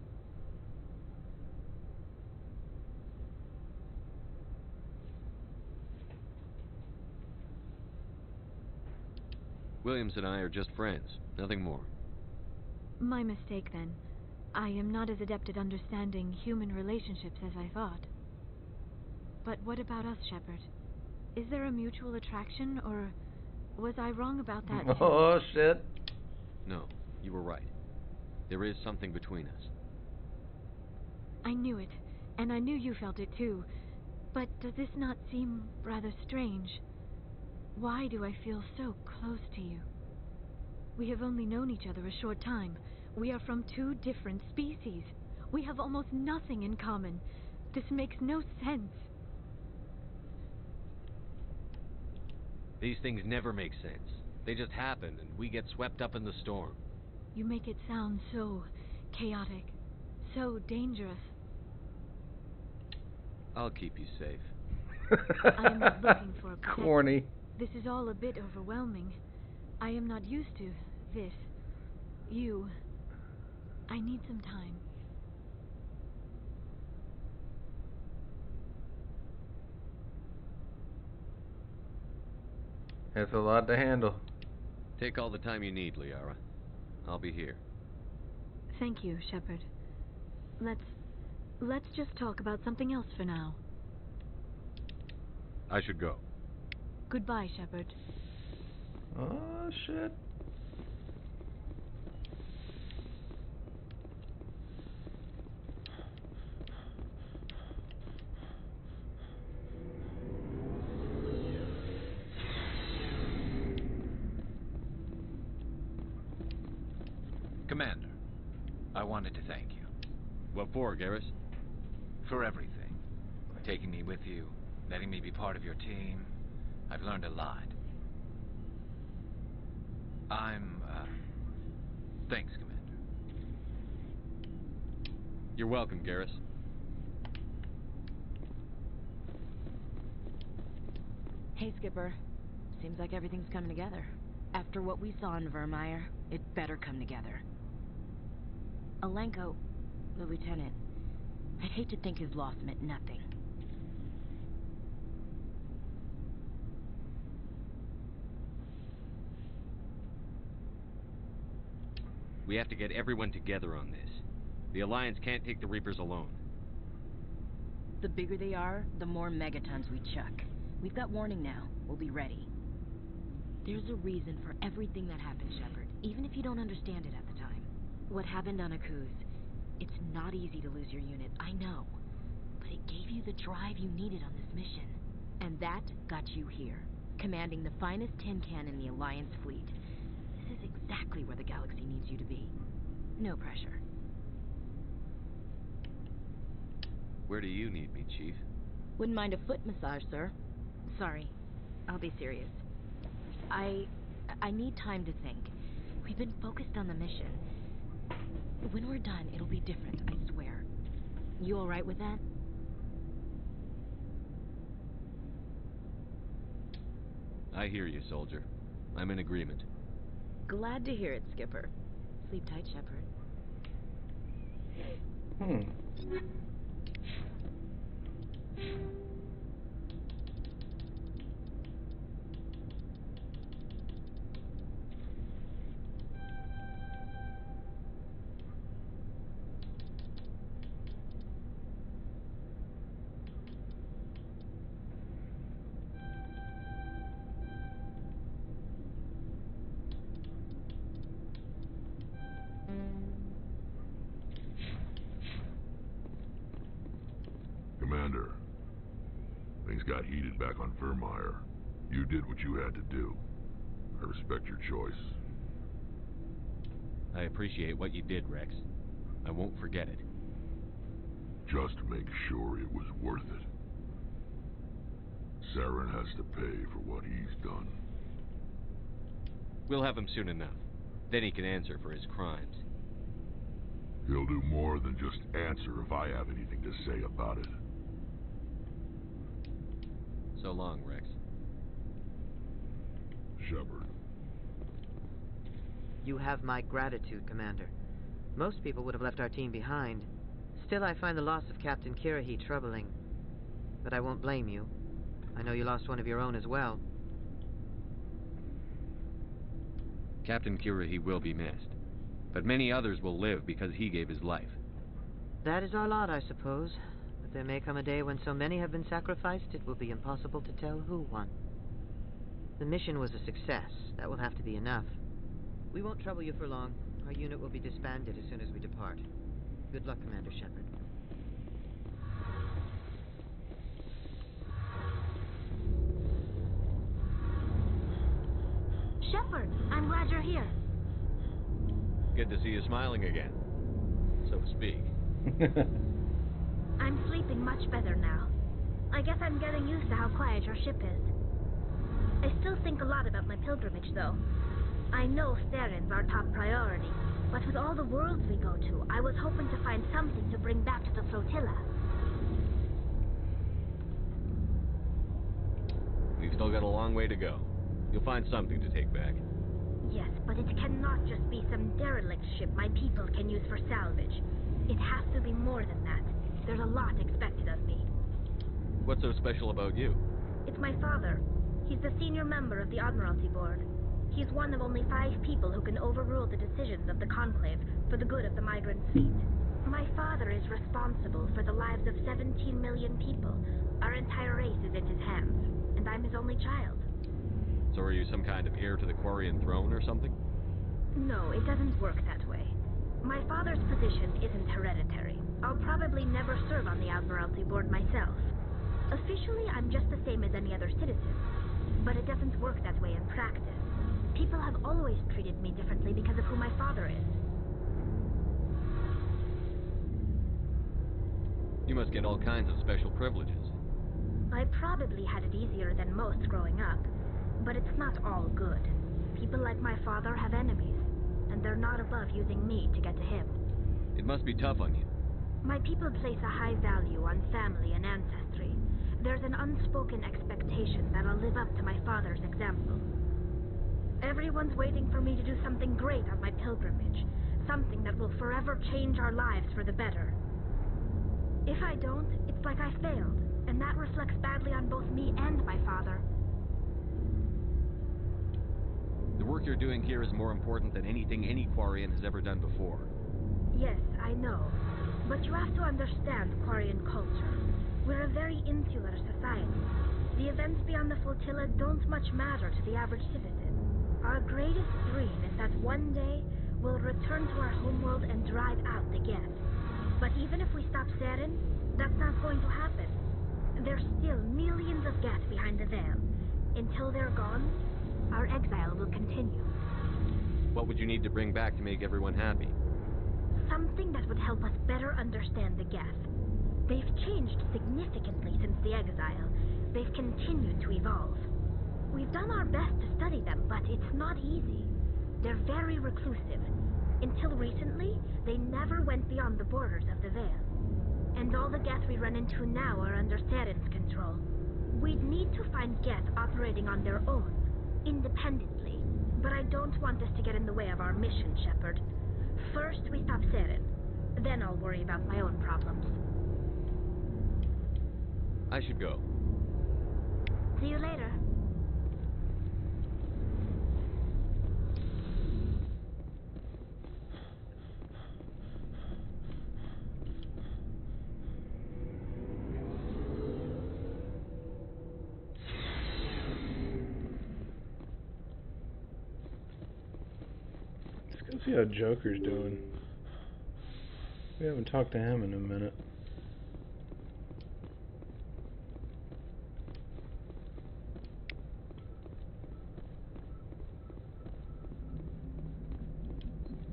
Williams and I are just friends, nothing more. My mistake, then. I am not as adept at understanding human relationships as I thought. But what about us, Shepard? Is there a mutual attraction, or was I wrong about that too? Oh, shit. No, you were right. There is something between us. I knew it, and I knew you felt it too. But does this not seem rather strange? Why do I feel so close to you? We have only known each other a short time. We are from two different species. We have almost nothing in common. This makes no sense. These things never make sense. They just happen, and we get swept up in the storm. You make it sound so chaotic, so dangerous. I'll keep you safe. I am not looking for a protection. Corny. This is all a bit overwhelming. I am not used to this. You. I need some time. That's a lot to handle. Take all the time you need, Liara. I'll be here. Thank you, Shepard. Let's just talk about something else for now. I should go. Goodbye, Shepard. Oh, shit. Commander, I wanted to thank you. What for, Garrus? For everything. Taking me with you, letting me be part of your team. I've learned a lot. Thanks, Commander. You're welcome, Garrus. Hey, Skipper. Seems like everything's coming together. After what we saw in Vermeer, it better come together. Alenko, the lieutenant, I'd hate to think his loss meant nothing. We have to get everyone together on this. The Alliance can't take the Reapers alone. The bigger they are, the more megatons we chuck. We've got warning now. We'll be ready. There's a reason for everything that happened, Shepard, even if you don't understand it at the time. What happened on Akuz, it's not easy to lose your unit, I know. But it gave you the drive you needed on this mission. And that got you here, commanding the finest tin can in the Alliance fleet. This is exactly where the galaxy needs you to be. No pressure. Where do you need me, Chief? Wouldn't mind a foot massage, sir. Sorry, I'll be serious. I need time to think. We've been focused on the mission. When we're done, it'll be different, I swear. You all right with that? I hear you, soldier. I'm in agreement. Glad to hear it, Skipper. Sleep tight, Shepard. Commander, things got heated back on Vermeer. You did what you had to do. I respect your choice. I appreciate what you did, Rex. I won't forget it. Just make sure it was worth it. Saren has to pay for what he's done. We'll have him soon enough. Then he can answer for his crimes. He'll do more than just answer if I have anything to say about it. So long, Rex. Shepard. You have my gratitude, Commander. Most people would have left our team behind. Still, I find the loss of Captain Kirrahe troubling. But I won't blame you. I know you lost one of your own as well. Captain Kirrahe will be missed. But many others will live because he gave his life. That is our lot, I suppose. But there may come a day when so many have been sacrificed, it will be impossible to tell who won. The mission was a success. That will have to be enough. We won't trouble you for long. Our unit will be disbanded as soon as we depart. Good luck, Commander Shepard. Shepard, I'm glad you're here. Good to see you smiling again, so to speak. I'm sleeping much better now. I guess I'm getting used to how quiet your ship is. I still think a lot about my pilgrimage, though. I know Saren's our top priority, but with all the worlds we go to, I was hoping to find something to bring back to the flotilla. We've still got a long way to go. You'll find something to take back. Yes, but it cannot just be some derelict ship my people can use for salvage. It has to be more than that. There's a lot expected of me. What's so special about you? It's my father. He's the senior member of the Admiralty Board. He's one of only 5 people who can overrule the decisions of the Conclave for the good of the migrant fleet. My father is responsible for the lives of 17 million people. Our entire race is in his hands, and I'm his only child. So are you some kind of heir to the Quarian throne or something? No, it doesn't work that way. My father's position isn't hereditary. I'll probably never serve on the Admiralty Board myself. Officially, I'm just the same as any other citizen. But it doesn't work that way in practice. People have always treated me differently because of who my father is. You must get all kinds of special privileges. I probably had it easier than most growing up, but it's not all good. People like my father have enemies, and they're not above using me to get to him. It must be tough on you. My people place a high value on family and ancestry. There's an unspoken expectation that I'll live up to my father's example. Everyone's waiting for me to do something great on my pilgrimage, something that will forever change our lives for the better. If I don't, it's like I failed, and that reflects badly on both me and my father. The work you're doing here is more important than anything any Quarian has ever done before. Yes, I know. But you have to understand Quarian culture. We're a very insular society. The events beyond the flotilla don't much matter to the average citizen. Our greatest dream is that one day we'll return to our homeworld and drive out the Geth. But even if we stop Saren, that's not going to happen. There's still millions of Geth behind the veil. Until they're gone, our exile will continue. What would you need to bring back to make everyone happy? Something that would help us better understand the Geth. They've changed significantly since the exile. They've continued to evolve. We've done our best to study them, but it's not easy. They're very reclusive. Until recently, they never went beyond the borders of the Veil. And all the Geth we run into now are under Saren's control. We'd need to find Geth operating on their own, independently. But I don't want this to get in the way of our mission, Shepard. First, we stop Saren. Then I'll worry about my own problems. I should go. See you later. Let's go see how Joker's doing. We haven't talked to him in a minute.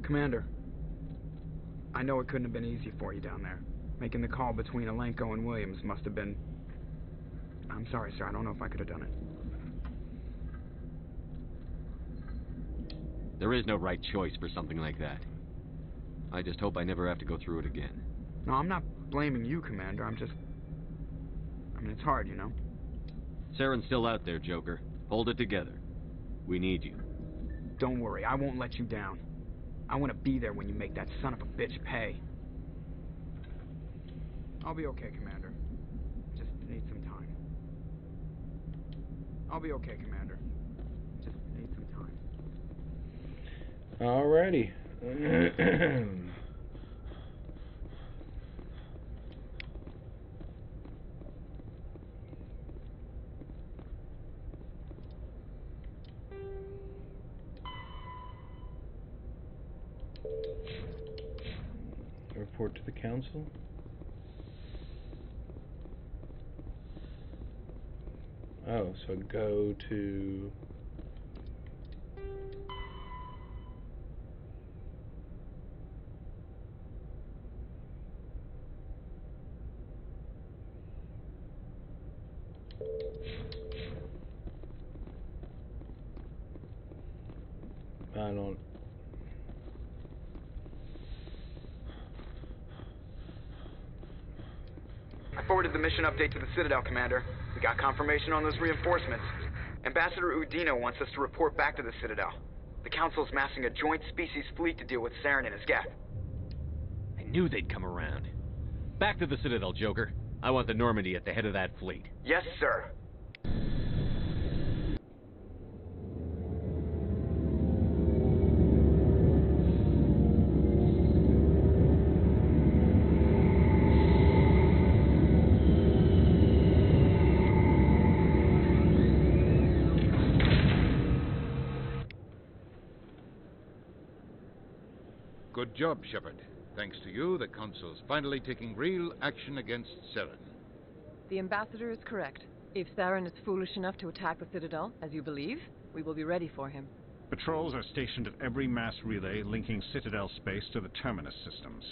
Commander, I know it couldn't have been easy for you down there. Making the call between Alenko and Williams must have been... I'm sorry, sir. I don't know if I could have done it. There is no right choice for something like that. I just hope I never have to go through it again. No, I'm not blaming you, Commander. I mean, it's hard, you know? Saren's still out there, Joker. Hold it together. We need you. Don't worry. I won't let you down. I want to be there when you make that son of a bitch pay. I'll be okay, Commander. Just need some time. I'll be okay, Commander. Just need some time. Alrighty. Report to the council. Oh, so go to... I don't... I forwarded the mission update to the Citadel, Commander. We got confirmation on those reinforcements. Ambassador Udino wants us to report back to the Citadel. The Council's massing a joint species fleet to deal with Saren and his Geth. I knew they'd come around. Back to the Citadel, Joker. I want the Normandy at the head of that fleet. Yes, sir. Good job, Shepard. Thanks to you, the Council's finally taking real action against Saren. The Ambassador is correct. If Saren is foolish enough to attack the Citadel, as you believe, we will be ready for him. Patrols are stationed at every mass relay linking Citadel space to the Terminus systems.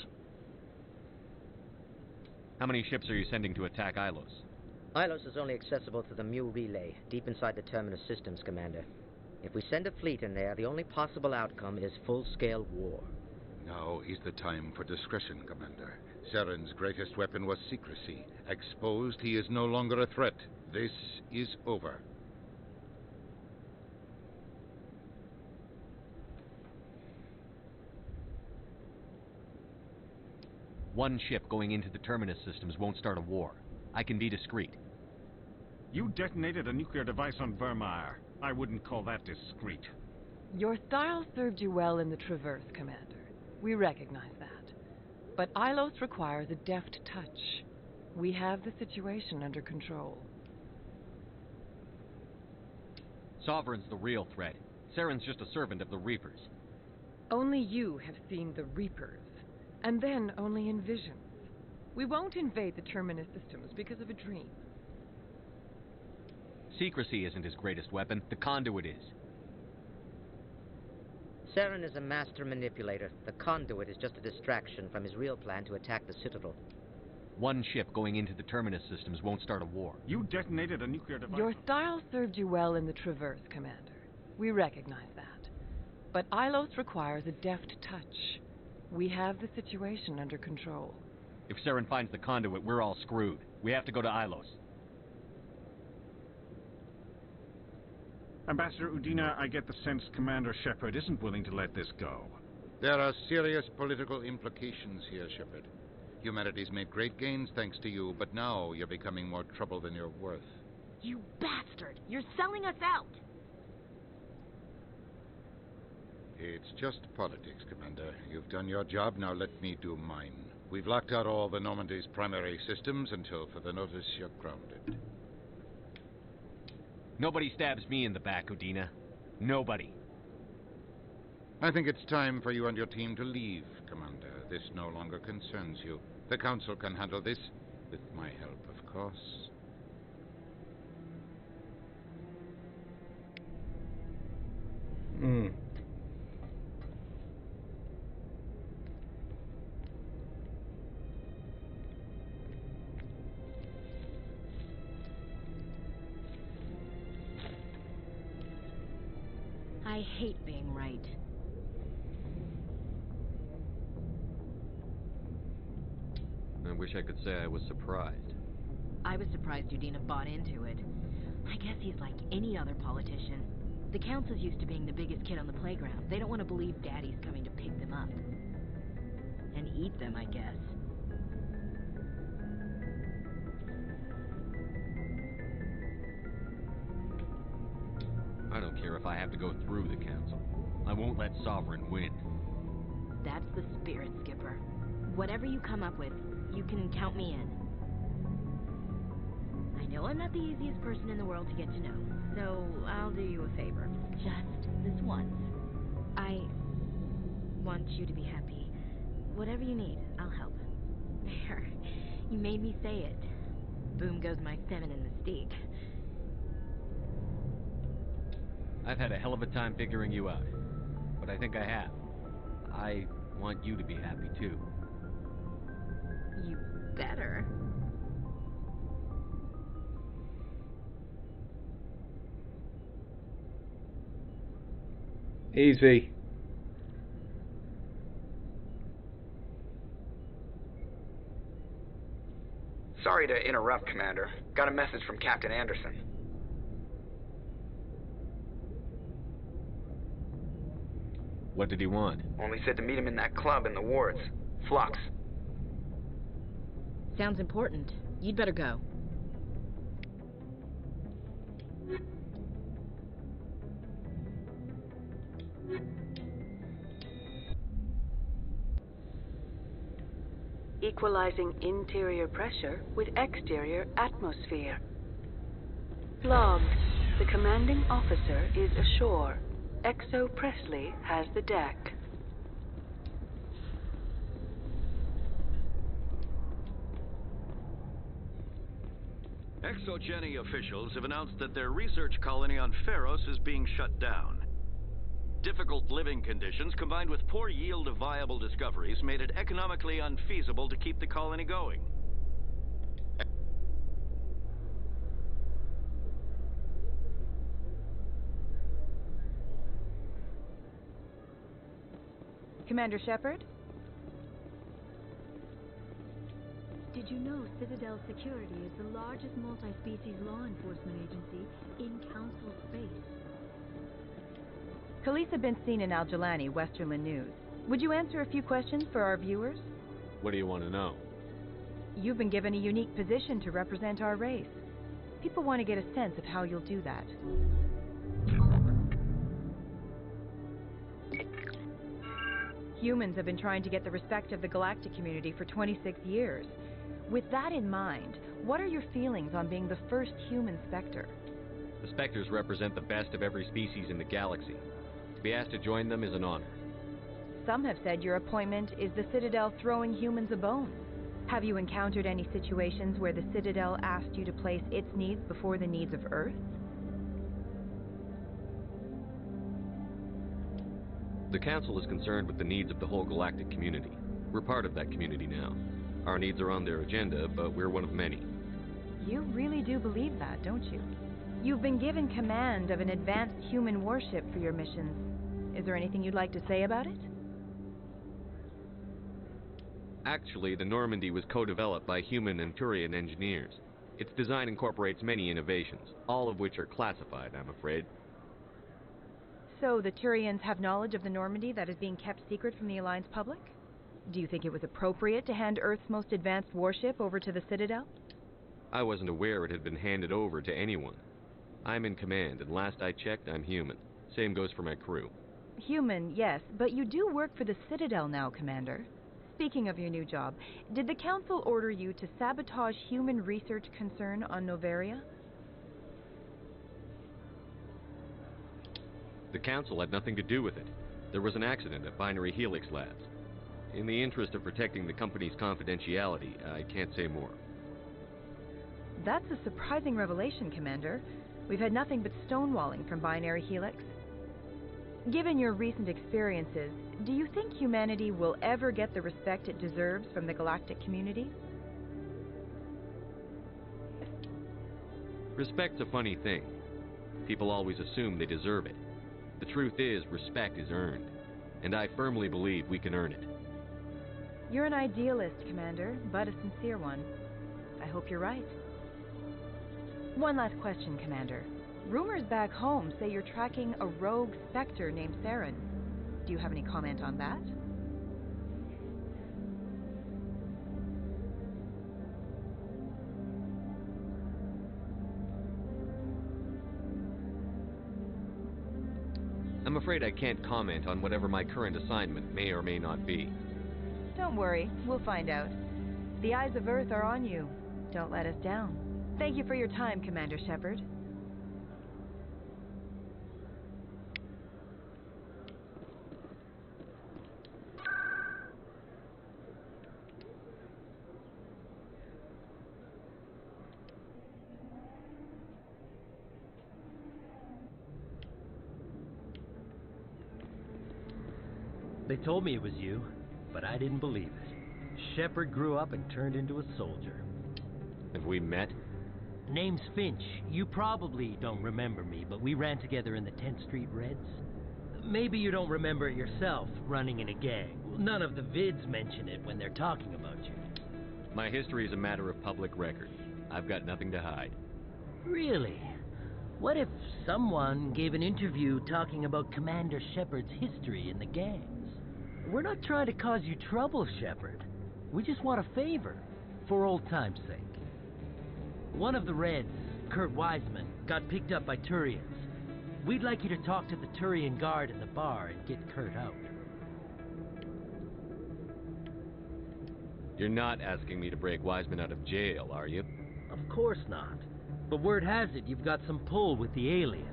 How many ships are you sending to attack Ilos? Ilos is only accessible through the Mu relay, deep inside the Terminus systems, Commander. If we send a fleet in there, the only possible outcome is full-scale war. Now is the time for discretion, Commander. Saren's greatest weapon was secrecy. Exposed, he is no longer a threat. This is over. One ship going into the Terminus systems won't start a war. I can be discreet. You detonated a nuclear device on Vermeer. I wouldn't call that discreet. Your style served you well in the Traverse, Commander. We recognize that. But Ilos requires a deft touch. We have the situation under control. Sovereign's the real threat. Saren's just a servant of the Reapers. Only you have seen the Reapers, and then only in visions. We won't invade the Terminus systems because of a dream. Secrecy isn't his greatest weapon. The conduit is. Saren is a master manipulator. The conduit is just a distraction from his real plan to attack the Citadel. One ship going into the Terminus systems won't start a war. You detonated a nuclear device. Your style served you well in the Traverse, Commander. We recognize that. But Ilos requires a deft touch. We have the situation under control. If Saren finds the conduit, we're all screwed. We have to go to Ilos. Ambassador Udina, I get the sense Commander Shepard isn't willing to let this go. There are serious political implications here, Shepard. Humanity's made great gains thanks to you, but now you're becoming more trouble than you're worth. You bastard! You're selling us out! It's just politics, Commander. You've done your job, now let me do mine. We've locked out all the Normandy's primary systems until further notice you're grounded. Nobody stabs me in the back, Udina. Nobody. I think it's time for you and your team to leave, Commander. This no longer concerns you. The Council can handle this, with my help, of course. I hate being right. I wish I could say I was surprised. I was surprised Udina bought into it. I guess he's like any other politician. The Council's used to being the biggest kid on the playground. They don't want to believe Daddy's coming to pick them up. And eat them, I guess. I don't care if I have to go through the Council. I won't let Sovereign win. That's the spirit, Skipper. Whatever you come up with, you can count me in. I know I'm not the easiest person in the world to get to know, so I'll do you a favor. Just this once. I want you to be happy. Whatever you need, I'll help. There. You made me say it. Boom goes my feminine mystique. I've had a hell of a time figuring you out. But I think I have. I want you to be happy, too. You better. Easy. Sorry to interrupt, Commander. Got a message from Captain Anderson. What did he want? Only said to meet him in that club in the wards. Flux. Sounds important. You'd better go. Equalizing interior pressure with exterior atmosphere. Log. The commanding officer is ashore. Exo Presley has the deck. ExoGeni officials have announced that their research colony on Feros is being shut down. Difficult living conditions combined with poor yield of viable discoveries made it economically unfeasible to keep the colony going. Commander Shepard? Did you know Citadel Security is the largest multi-species law enforcement agency in Council space? Khalisah bint Sina Al-Jalani, Westerland News. Would you answer a few questions for our viewers? What do you want to know? You've been given a unique position to represent our race. People want to get a sense of how you'll do that. Humans have been trying to get the respect of the galactic community for 26 years. With that in mind, what are your feelings on being the first human Spectre? The Spectres represent the best of every species in the galaxy. To be asked to join them is an honor. Some have said your appointment is the Citadel throwing humans a bone. Have you encountered any situations where the Citadel asked you to place its needs before the needs of Earth? The Council is concerned with the needs of the whole galactic community. We're part of that community now. Our needs are on their agenda, but we're one of many. You really do believe that, don't you? You've been given command of an advanced human warship for your missions. Is there anything you'd like to say about it? Actually, the Normandy was co-developed by human and Turian engineers. Its design incorporates many innovations, all of which are classified, I'm afraid. So the Turians have knowledge of the Normandy that is being kept secret from the Alliance public? Do you think it was appropriate to hand Earth's most advanced warship over to the Citadel? I wasn't aware it had been handed over to anyone. I'm in command, and last I checked, I'm human. Same goes for my crew. Human, yes, but you do work for the Citadel now, Commander. Speaking of your new job, did the Council order you to sabotage human research concern on Noveria? The Council had nothing to do with it. There was an accident at Binary Helix Labs. In the interest of protecting the company's confidentiality, I can't say more. That's a surprising revelation, Commander. We've had nothing but stonewalling from Binary Helix. Given your recent experiences, do you think humanity will ever get the respect it deserves from the galactic community? Respect's a funny thing. People always assume they deserve it. The truth is, respect is earned, and I firmly believe we can earn it. You're an idealist, Commander, but a sincere one. I hope you're right. One last question, Commander. Rumors back home say you're tracking a rogue Spectre named Saren. Do you have any comment on that? I'm afraid I can't comment on whatever my current assignment may or may not be. Don't worry, we'll find out. The eyes of Earth are on you. Don't let us down. Thank you for your time, Commander Shepard. They told me it was you, but I didn't believe it. Shepard grew up and turned into a soldier. Have we met? Name's Finch. You probably don't remember me, but we ran together in the 10th Street Reds. Maybe you don't remember it yourself, running in a gang. None of the vids mention it when they're talking about you. My history is a matter of public record. I've got nothing to hide. Really? What if someone gave an interview talking about Commander Shepard's history in the gangs? We're not trying to cause you trouble, Shepard. We just want a favor, for old time's sake. One of the Reds, Kurt Wiseman, got picked up by Turians. We'd like you to talk to the Turian guard in the bar and get Kurt out. You're not asking me to break Wiseman out of jail, are you? Of course not. But word has it you've got some pull with the aliens.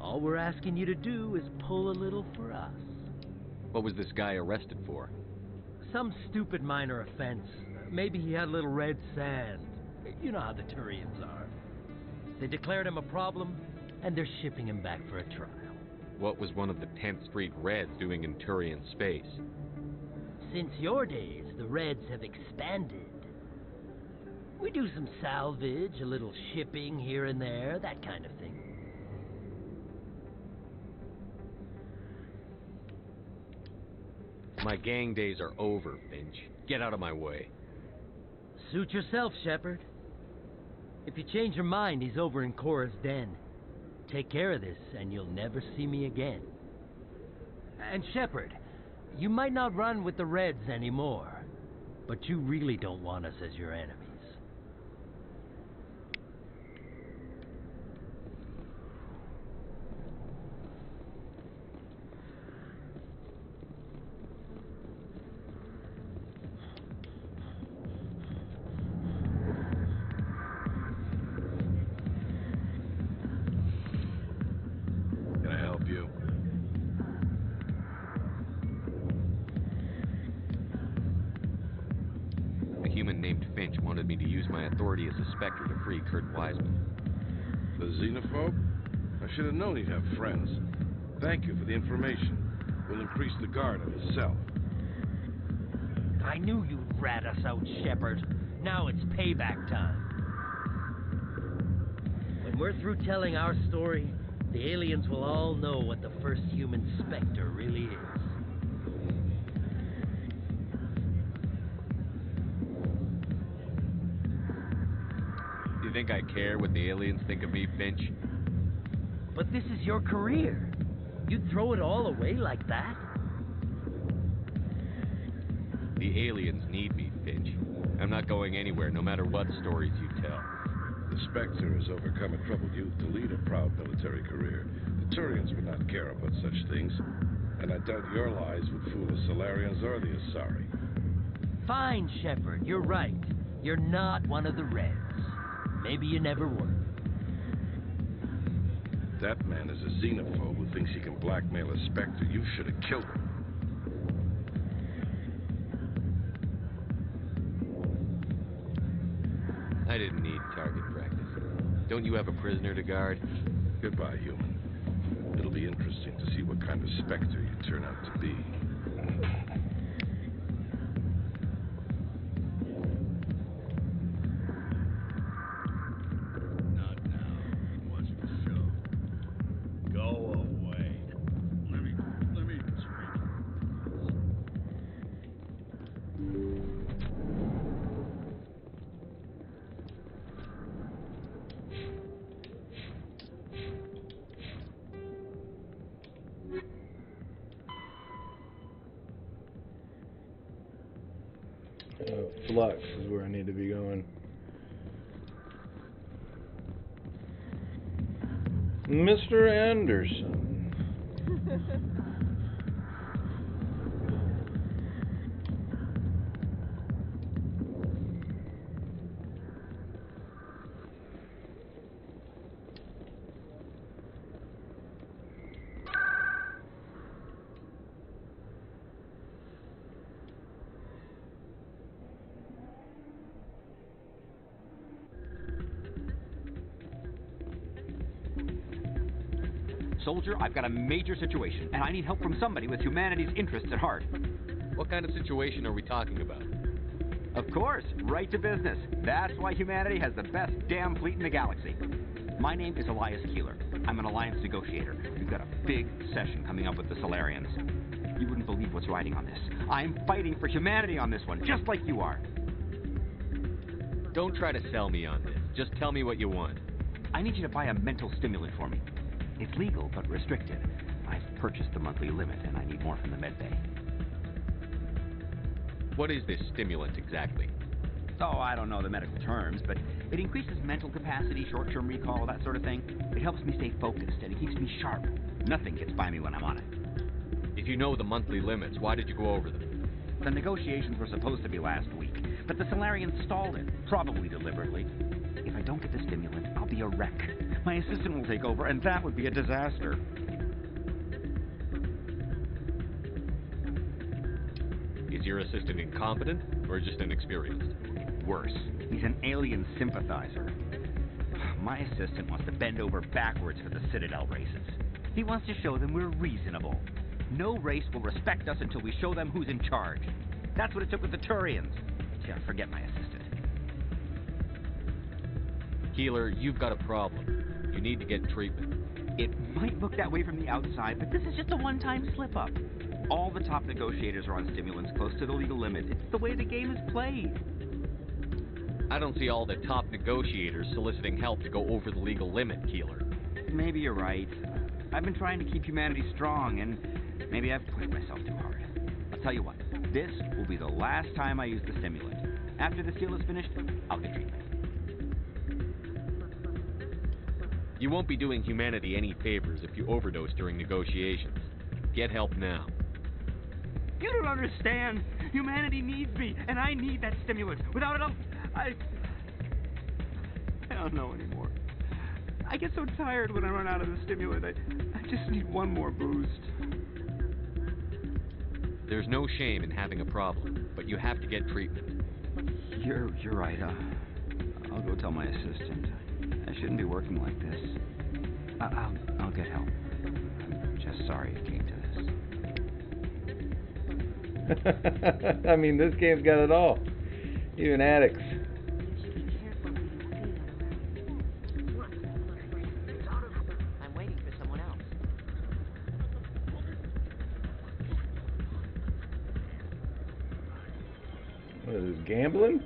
All we're asking you to do is pull a little for us. What was this guy arrested for? Some stupid minor offense. Maybe he had a little red sand. You know how the Turians are. They declared him a problem, and they're shipping him back for a trial. What was one of the 10th Street Reds doing in Turian space? Since your days, the Reds have expanded. We do some salvage, a little shipping here and there, that kind of thing. My gang days are over, Finch. Get out of my way. Suit yourself, Shepard. If you change your mind, he's over in Cora's den. Take care of this, and you'll never see me again. And Shepard, you might not run with the Reds anymore, but you really don't want us as your enemies. Authority as a Spectre to free Kurt Wiseman. The xenophobe? I should have known he'd have friends. Thank you for the information. We'll increase the guard on his cell. I knew you'd rat us out, Shepard. Now it's payback time. When we're through telling our story, the aliens will all know what the first human Spectre really is. Think I care what the aliens think of me, Finch? But this is your career. You'd throw it all away like that? The aliens need me, Finch. I'm not going anywhere, no matter what stories you tell. The Spectre has overcome a troubled youth to lead a proud military career. The Turians would not care about such things, and I doubt your lies would fool the Solarians or the Asari. Fine, Shepard, you're right. You're not one of the Reds. Maybe you never were. That man is a xenophobe who thinks he can blackmail a Spectre. You should have killed him. I didn't need target practice. Don't you have a prisoner to guard? Goodbye, human. It'll be interesting to see what kind of Spectre you turn out to be. Flux is where I need to be going. Mr. Anderson. Soldier, I've got a major situation, and I need help from somebody with humanity's interests at heart. What kind of situation are we talking about? Of course, right to business. That's why humanity has the best damn fleet in the galaxy. My name is Elias Keeler. I'm an alliance negotiator. We've got a big session coming up with the Solarians. You wouldn't believe what's riding on this. I'm fighting for humanity on this one, just like you are. Don't try to sell me on this. Just tell me what you want. I need you to buy a mental stimulant for me. It's legal, but restricted. I've purchased the monthly limit, and I need more from the medbay. What is this stimulant exactly? Oh, I don't know the medical terms, but it increases mental capacity, short-term recall, that sort of thing. It helps me stay focused, and it keeps me sharp. Nothing gets by me when I'm on it. If you know the monthly limits, why did you go over them? The negotiations were supposed to be last week, but the Solarians stalled it, probably deliberately. If I don't get the stimulant, I'll be a wreck. My assistant will take over, and that would be a disaster. Is your assistant incompetent, or just inexperienced? Worse. He's an alien sympathizer. My assistant wants to bend over backwards for the Citadel races. He wants to show them we're reasonable. No race will respect us until we show them who's in charge. That's what it took with the Turians. Yeah, forget my assistant. Keeler, you've got a problem. You need to get treatment. It might look that way from the outside, but this is just a one-time slip-up. All the top negotiators are on stimulants close to the legal limit. It's the way the game is played. I don't see all the top negotiators soliciting help to go over the legal limit, Keeler. Maybe you're right. I've been trying to keep humanity strong, and maybe I've pushed myself too hard. I'll tell you what, this will be the last time I use the stimulant. After this deal is finished, I'll get treatment. You won't be doing humanity any favors if you overdose during negotiations. Get help now. You don't understand. Humanity needs me, and I need that stimulant. Without it, I don't know anymore. I get so tired when I run out of the stimulant. I just need one more boost. There's no shame in having a problem, but you have to get treatment. You're right. I'll go tell my assistant. I shouldn't be working like this. I'll get help. I'm just sorry it came to this. I mean, this game's got it all. Even addicts. I'm waiting for someone else. What is this, gambling?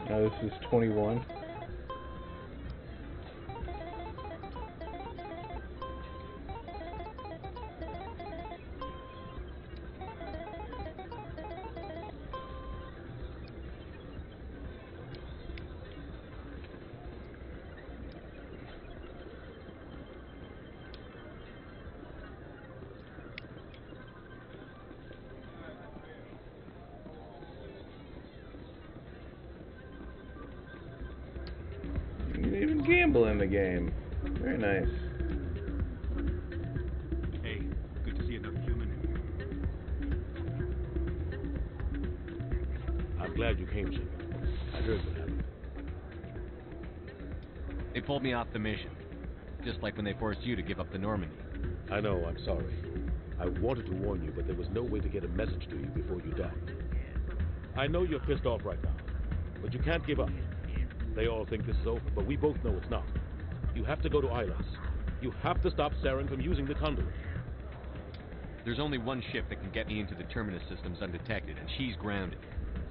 Now this is 21. Even gamble in the game. Very nice. Hey, good to see another human. I'm glad you came, Shepard. I heard what happened. They pulled me off the mission. Just like when they forced you to give up the Normandy. I know, I'm sorry. I wanted to warn you, but there was no way to get a message to you before you died. I know you're pissed off right now, but you can't give up. They all think this is over, but we both know it's not. You have to go to Ilas. You have to stop Saren from using the conduit. There's only one ship that can get me into the Terminus systems undetected, and she's grounded.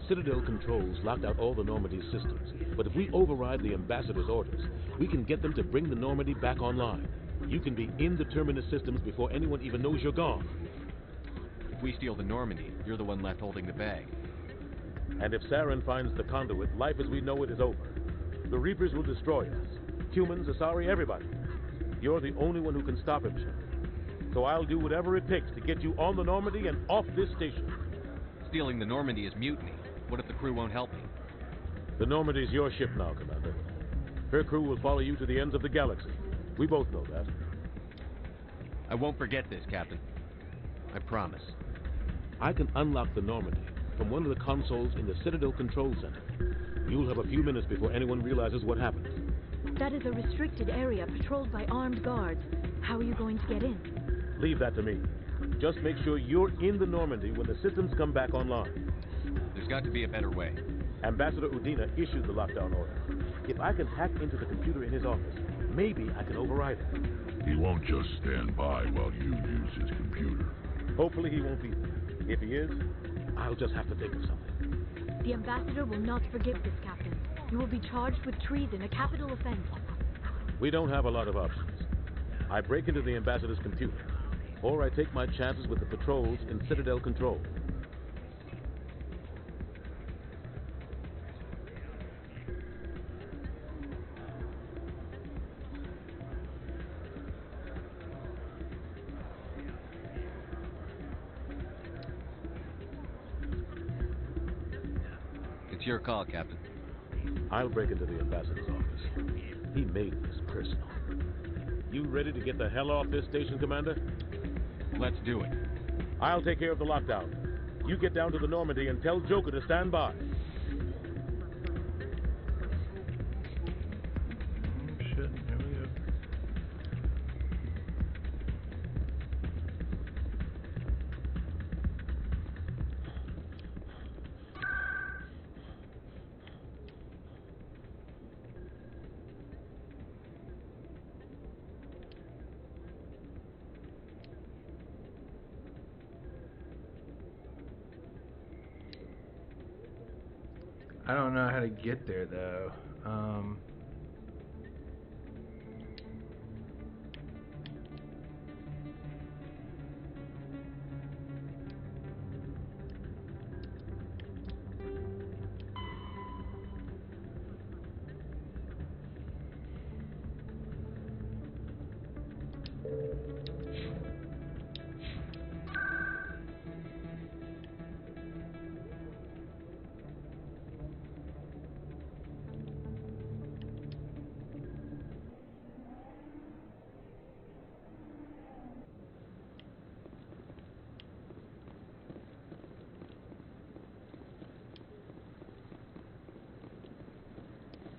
Citadel controls locked out all the Normandy's systems, but if we override the Ambassador's orders, we can get them to bring the Normandy back online. You can be in the Terminus systems before anyone even knows you're gone. If we steal the Normandy, you're the one left holding the bag. And if Saren finds the conduit, life as we know it is over. The Reapers will destroy us. Humans, Asari, everybody. You're the only one who can stop him, Shepard. So I'll do whatever it takes to get you on the Normandy and off this station. Stealing the Normandy is mutiny. What if the crew won't help me? The Normandy's your ship now, Commander. Her crew will follow you to the ends of the galaxy. We both know that. I won't forget this, Captain. I promise. I can unlock the Normandy from one of the consoles in the Citadel Control Center. You'll have a few minutes before anyone realizes what happened. That is a restricted area patrolled by armed guards. How are you going to get in? Leave that to me. Just make sure you're in the Normandy when the systems come back online. There's got to be a better way. Ambassador Udina issued the lockdown order. If I can hack into the computer in his office, maybe I can override it. He won't just stand by while you use his computer. Hopefully he won't be there. If he is, I'll just have to think of something. The Ambassador will not forgive this, Captain. You will be charged with treason, a capital offense. We don't have a lot of options. I break into the Ambassador's computer, or I take my chances with the patrols in Citadel Control. It's your call, Captain. I'll break into the ambassador's office. He made this personal. You ready to get the hell off this station, Commander? Let's do it. I'll take care of the lockdown. You get down to the Normandy and tell Joker to stand by. Shit, here we go. I don't know how to get there though.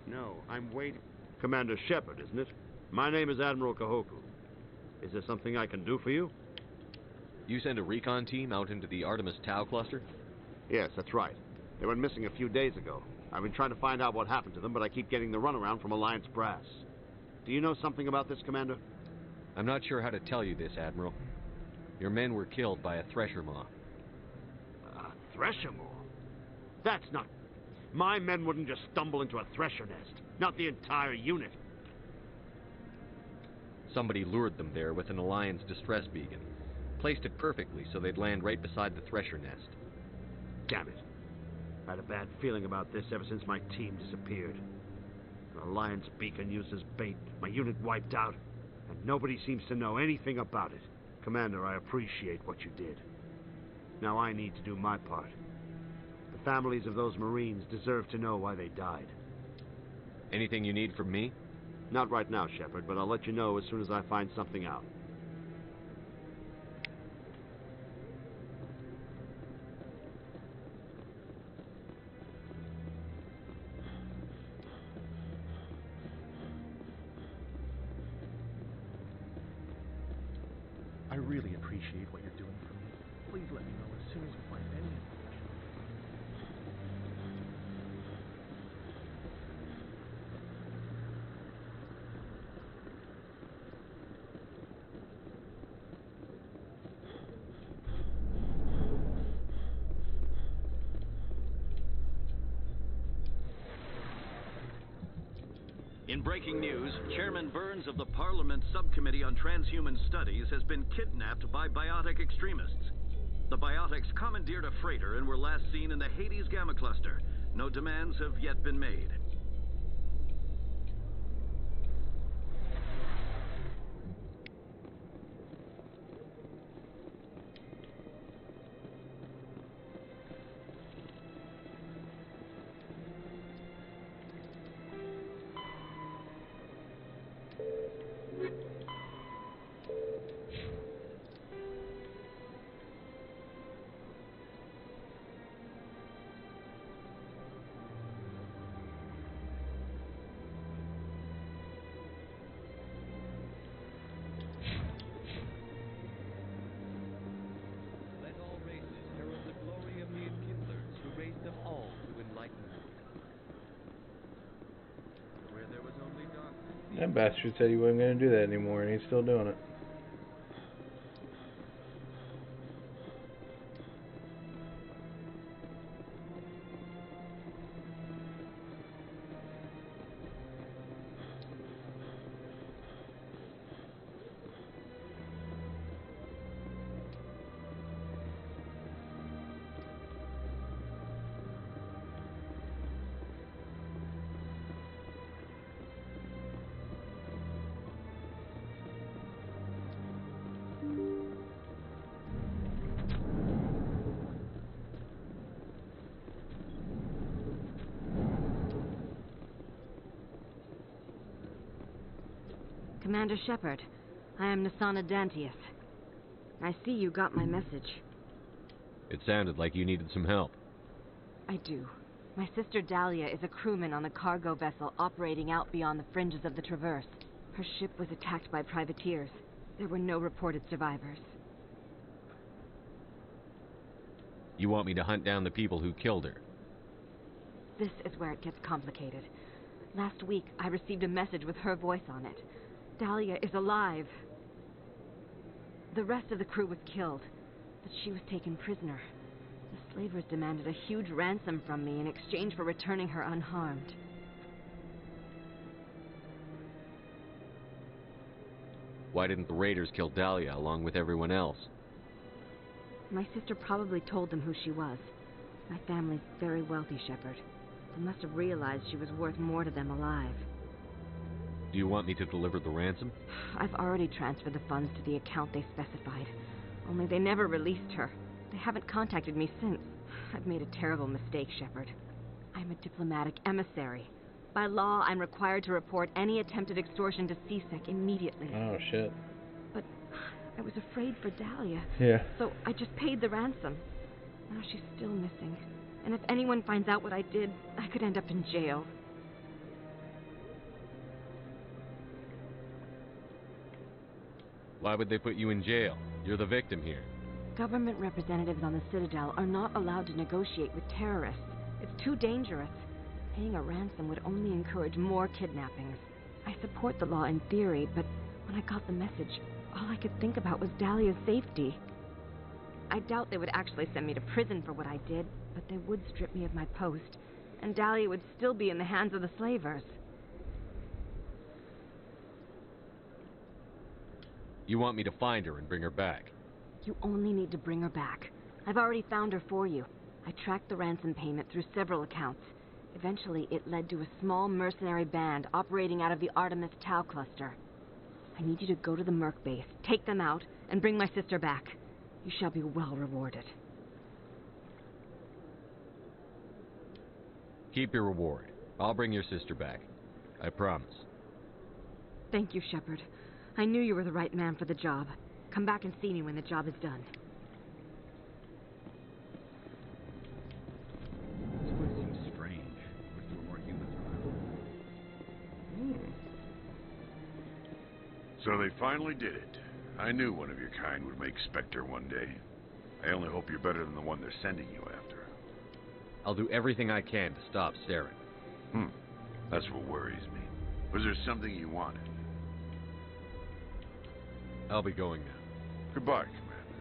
No, I'm waiting. Commander Shepard, isn't it? My name is Admiral Kahoku. Is there something I can do for you? You send a recon team out into the Artemis Tau cluster? Yes, that's right. They went missing a few days ago. I've been trying to find out what happened to them, but I keep getting the runaround from Alliance brass. Do you know something about this, Commander? I'm not sure how to tell you this, Admiral. Your men were killed by a thresher maw. A thresher maw? That's not... My men wouldn't just stumble into a thresher nest. Not the entire unit. Somebody lured them there with an Alliance distress beacon. Placed it perfectly so they'd land right beside the thresher nest. Damn it. I had a bad feeling about this ever since my team disappeared. An Alliance beacon used as bait, my unit wiped out, and nobody seems to know anything about it. Commander, I appreciate what you did. Now I need to do my part. The families of those Marines deserve to know why they died. Anything you need from me? Not right now, Shepard, but I'll let you know as soon as I find something out. I really appreciate what you're doing for me. Please let me know as soon as you find any information. In breaking news, Chairman Burns of the Parliament Subcommittee on Transhuman Studies has been kidnapped by biotic extremists. The biotics commandeered a freighter and were last seen in the Hades Gamma Cluster. No demands have yet been made. That bastard said he wasn't going to do that anymore, and he's still doing it. Commander Shepard. I am Nasana Dantius. I see you got my message. It sounded like you needed some help. I do. My sister Dahlia is a crewman on a cargo vessel operating out beyond the fringes of the Traverse. Her ship was attacked by privateers. There were no reported survivors. You want me to hunt down the people who killed her? This is where it gets complicated. Last week, I received a message with her voice on it. Dahlia is alive. The rest of the crew was killed, but she was taken prisoner. The slavers demanded a huge ransom from me in exchange for returning her unharmed. Why didn't the raiders kill Dahlia along with everyone else? My sister probably told them who she was. My family's very wealthy, Shepard. They must have realized she was worth more to them alive. Do you want me to deliver the ransom? I've already transferred the funds to the account they specified. Only they never released her. They haven't contacted me since. I've made a terrible mistake, Shepard. I'm a diplomatic emissary. By law, I'm required to report any attempted extortion to CSEC immediately. Oh, shit. But I was afraid for Dahlia. Yeah. So I just paid the ransom. Now she's still missing. And if anyone finds out what I did, I could end up in jail. Why would they put you in jail? You're the victim here. Government representatives on the Citadel are not allowed to negotiate with terrorists. It's too dangerous. Paying a ransom would only encourage more kidnappings. I support the law in theory, but when I got the message, all I could think about was Dahlia's safety. I doubt they would actually send me to prison for what I did, but they would strip me of my post, and Dahlia would still be in the hands of the slavers. You want me to find her and bring her back? You only need to bring her back. I've already found her for you. I tracked the ransom payment through several accounts. Eventually, it led to a small mercenary band operating out of the Artemis Tau cluster. I need you to go to the Merc base, take them out, and bring my sister back. You shall be well rewarded. Keep your reward. I'll bring your sister back. I promise. Thank you, Shepard. I knew you were the right man for the job. Come back and see me when the job is done. This place seems strange. Wish there were more humans around. So they finally did it. I knew one of your kind would make Spectre one day. I only hope you're better than the one they're sending you after. I'll do everything I can to stop Saren. That's what worries me. Was there something you wanted? I'll be going now. Goodbye, Commander.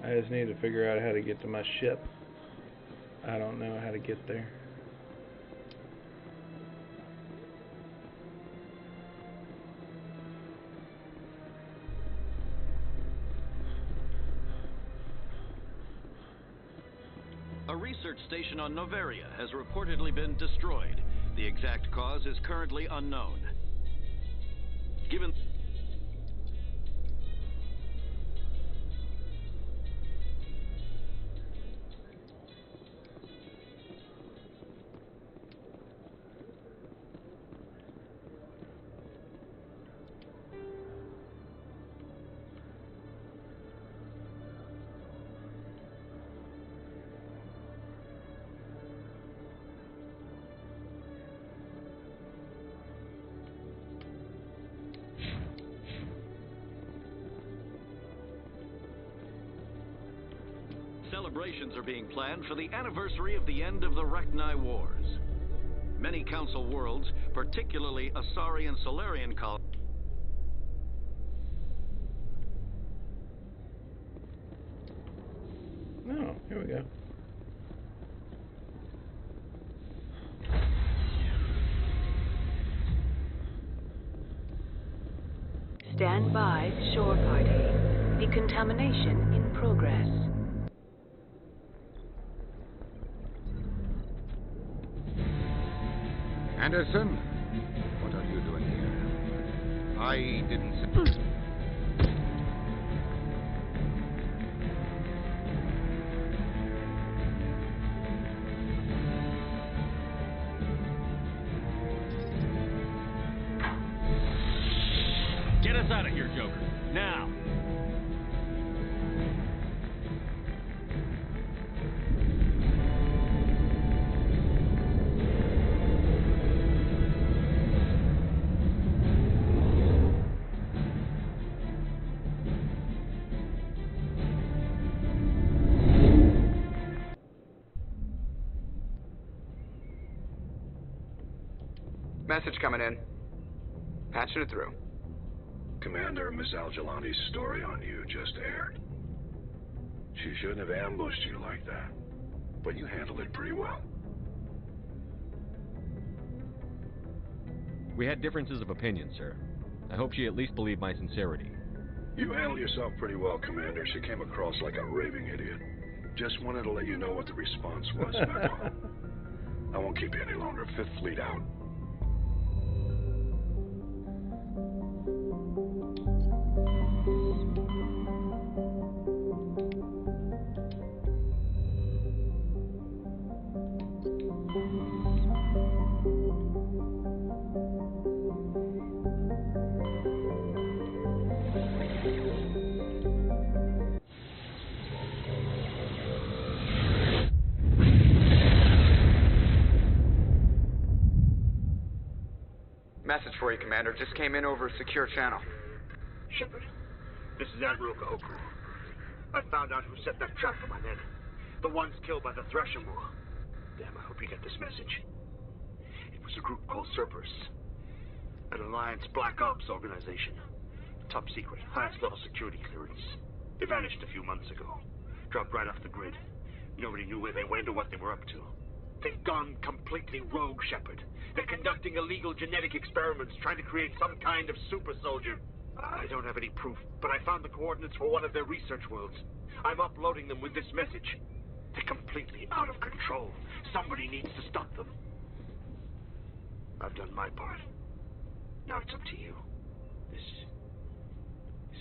I just need to figure out how to get to my ship. I don't know how to get there. A research station on Noveria has reportedly been destroyed. The exact cause is currently unknown. Given... Celebrations are being planned for the anniversary of the end of the Rachni Wars. Many Council worlds, particularly Asari and Solarian colonies, Oh, here we go. Stand by, shore party. Decontamination in progress. Anderson, what are you doing here? I didn't... Message coming in. Patching it through. Commander, Miss Al-Jalani's story on you just aired. She shouldn't have ambushed you like that, but you handled it pretty well. We had differences of opinion, sir. I hope she at least believed my sincerity. You handled yourself pretty well, Commander. She came across like a raving idiot. Just wanted to let you know what the response was, that's all. I won't keep you any longer. Fifth Fleet out. Message for you, Commander. Just came in over a secure channel. Shepard, this is Admiral Kahoku. I found out who set that trap for my men. The ones killed by the Thresher War. Damn, I hope you get this message. It was a group called Cerberus. An Alliance Black Ops organization. Top secret, highest level security clearance. They vanished a few months ago. Dropped right off the grid. Nobody knew where they went or what they were up to. They've gone completely rogue, Shepard. They're conducting illegal genetic experiments, trying to create some kind of super soldier. I don't have any proof, but I found the coordinates for one of their research worlds. I'm uploading them with this message. They're completely out of control. Somebody needs to stop them. I've done my part. Now it's up to you. This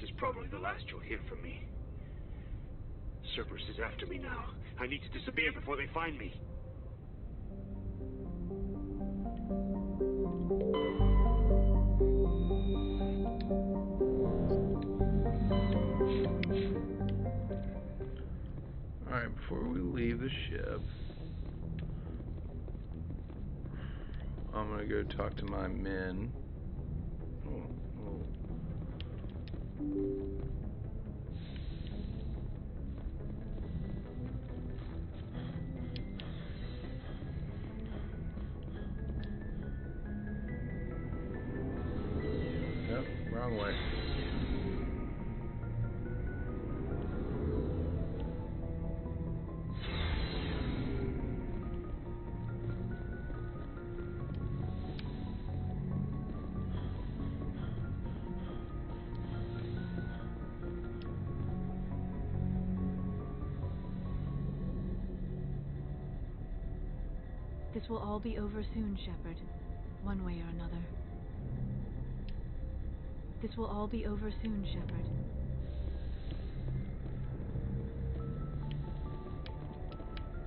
is probably the last you'll hear from me. Cerberus is after me now. I need to disappear before they find me. Alright, before we leave the ship, I'm gonna go talk to my men. Nope, wrong way. This will all be over soon, Shepard. One way or another. This will all be over soon, Shepard.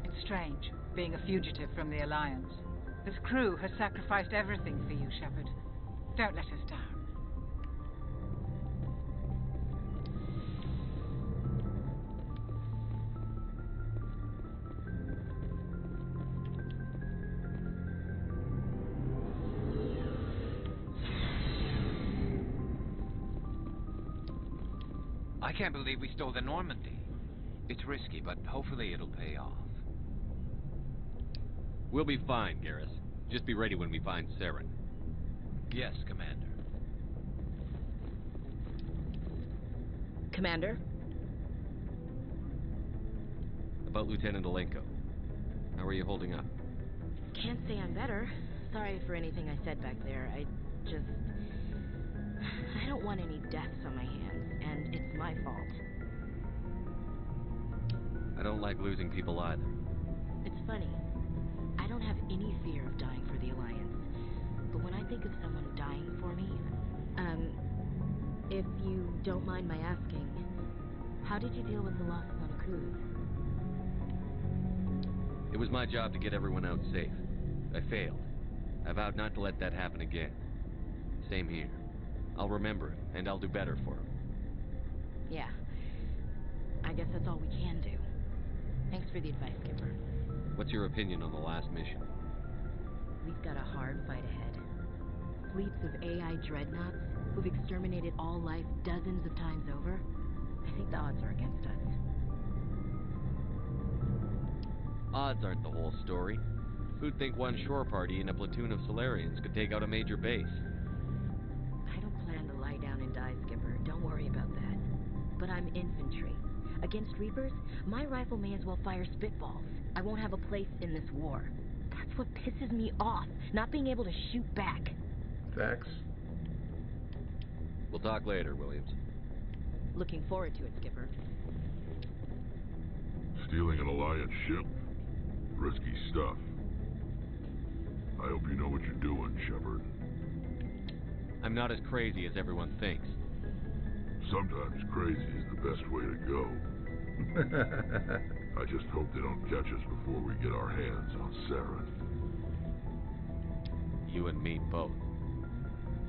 It's strange, being a fugitive from the Alliance. This crew has sacrificed everything for you, Shepard. Don't let us down. I can't believe we stole the Normandy. It's risky, but hopefully it'll pay off. We'll be fine, Garrus. Just be ready when we find Saren. Yes, Commander. Commander? About Lieutenant Alenko. How are you holding up? Can't say I'm better. Sorry for anything I said back there. I don't want any deaths on my hands, and it's my fault. I don't like losing people either. It's funny. I don't have any fear of dying for the Alliance. But when I think of someone dying for me, if you don't mind my asking, how did you deal with the losses on Akuz? It was my job to get everyone out safe. I failed. I vowed not to let that happen again. Same here. I'll remember it, and I'll do better for him. Yeah. I guess that's all we can do. Thanks for the advice, Skipper. What's your opinion on the last mission? We've got a hard fight ahead. Fleets of AI dreadnoughts who've exterminated all life dozens of times over. I think the odds are against us. Odds aren't the whole story. Who'd think one shore party and a platoon of Solarians could take out a major base? I don't plan to lie down and die, Skipper. Don't worry about that. But I'm infantry. Against Reapers, my rifle may as well fire spitballs. I won't have a place in this war. That's what pisses me off, not being able to shoot back. Facts. We'll talk later, Williams. Looking forward to it, Skipper. Stealing an Alliance ship? Risky stuff. I hope you know what you're doing, Shepard. I'm not as crazy as everyone thinks. Sometimes crazy is the best way to go. I just hope they don't catch us before we get our hands on Saren. You and me both.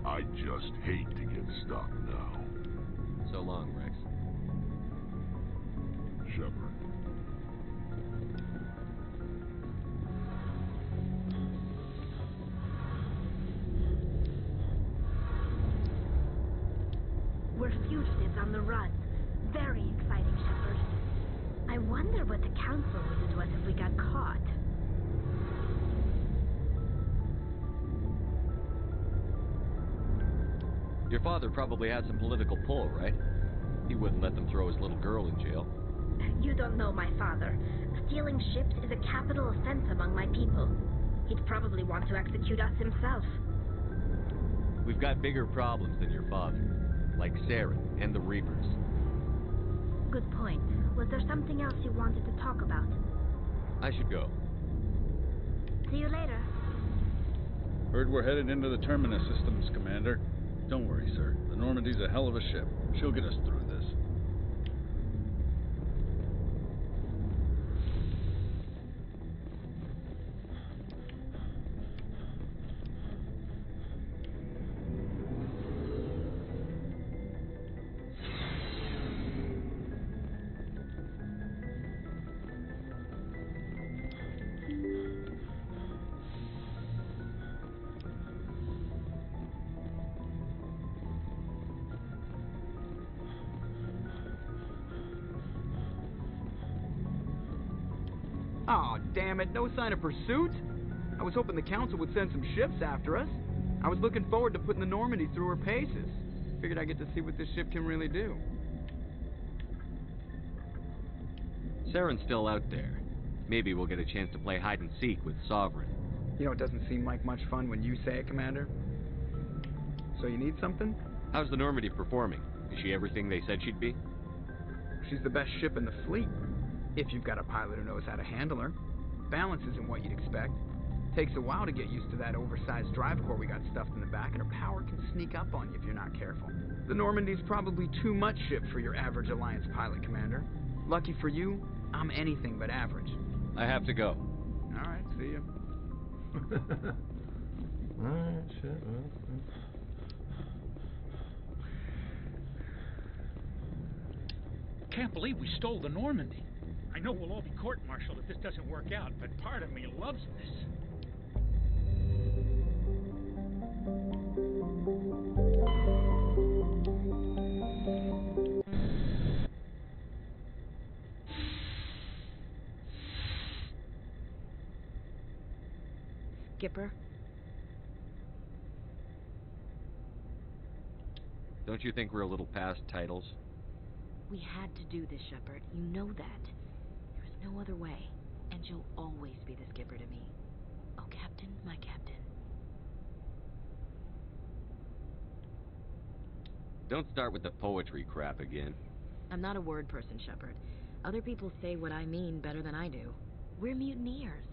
I just hate to get stuck now. So long, Rex. Shepard. We're fugitives on the run. Very exciting, Shepard. I wonder what the Council would do to us if we got caught. Your father probably had some political pull, right? He wouldn't let them throw his little girl in jail. You don't know my father. Stealing ships is a capital offense among my people. He'd probably want to execute us himself. We've got bigger problems than your father, like Saren and the Reapers. Good point. Was there something else you wanted to talk about? I should go. See you later. Heard we're headed into the Terminus systems, Commander. Don't worry, sir. The Normandy's a hell of a ship. She'll get us through this. Aw, damn it, no sign of pursuit? I was hoping the Council would send some ships after us. I was looking forward to putting the Normandy through her paces. Figured I'd get to see what this ship can really do. Saren's still out there. Maybe we'll get a chance to play hide and seek with Sovereign. You know, it doesn't seem like much fun when you say it, Commander. So you need something? How's the Normandy performing? Is she everything they said she'd be? She's the best ship in the fleet. If you've got a pilot who knows how to handle her. Balance isn't what you'd expect. Takes a while to get used to that oversized drive core we got stuffed in the back, and her power can sneak up on you if you're not careful. The Normandy's probably too much ship for your average Alliance pilot, Commander. Lucky for you, I'm anything but average. I have to go. Alright, see ya. Alright, shit, well. Can't believe we stole the Normandy. I know we'll all be court-martialed if this doesn't work out, but part of me loves this. Skipper? Don't you think we're a little past titles? We had to do this, Shepard. You know that. There is no other way. And you'll always be the skipper to me. Oh, Captain, my Captain. Don't start with the poetry crap again. I'm not a word person, Shepard. Other people say what I mean better than I do. We're mutineers,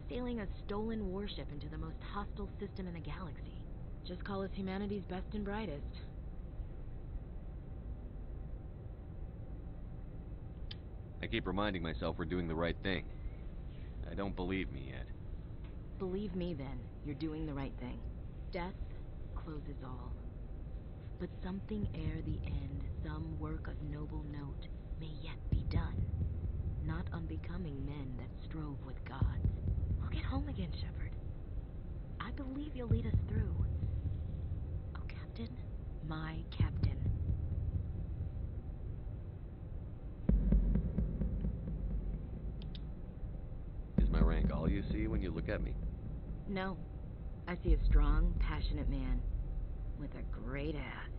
sailing a stolen warship into the most hostile system in the galaxy. Just call us humanity's best and brightest. I keep reminding myself we're doing the right thing. I don't believe me yet. Believe me then, you're doing the right thing. Death closes all. But something ere the end, some work of noble note, may yet be done. Not unbecoming men that strove with gods. We'll get home again, Shepard. I believe you'll lead us through. Oh, Captain, my Captain. Is my rank all you see when you look at me? No. I see a strong, passionate man with a great ass.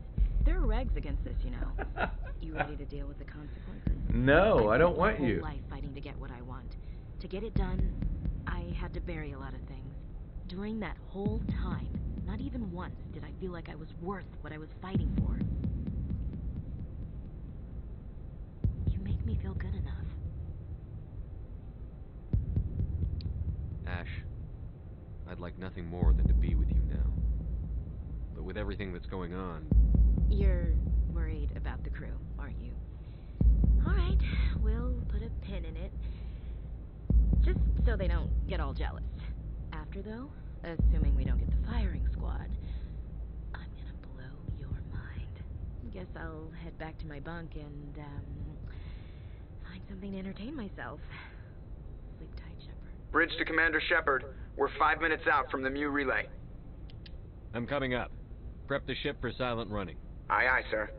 There are regs against this, you know. You ready to deal with the consequences? No, I don't want my whole you. life fighting to get what I want. To get it done, I had to bury a lot of things. During that whole time, not even once did I feel like I was worth what I was fighting for. You make me feel good enough. Ash, I'd like nothing more than to be with you now. But with everything that's going on... You're worried about the crew, aren't you? Alright, we'll put a pin in it. Just so they don't get all jealous. After, though, assuming we don't get the firing squad, I'm gonna blow your mind. Guess I'll head back to my bunk and, find something to entertain myself. Sleep tight, Shepard. Bridge to Commander Shepard. We're 5 minutes out from the Mu relay. I'm coming up. Prep the ship for silent running. Aye, aye, sir.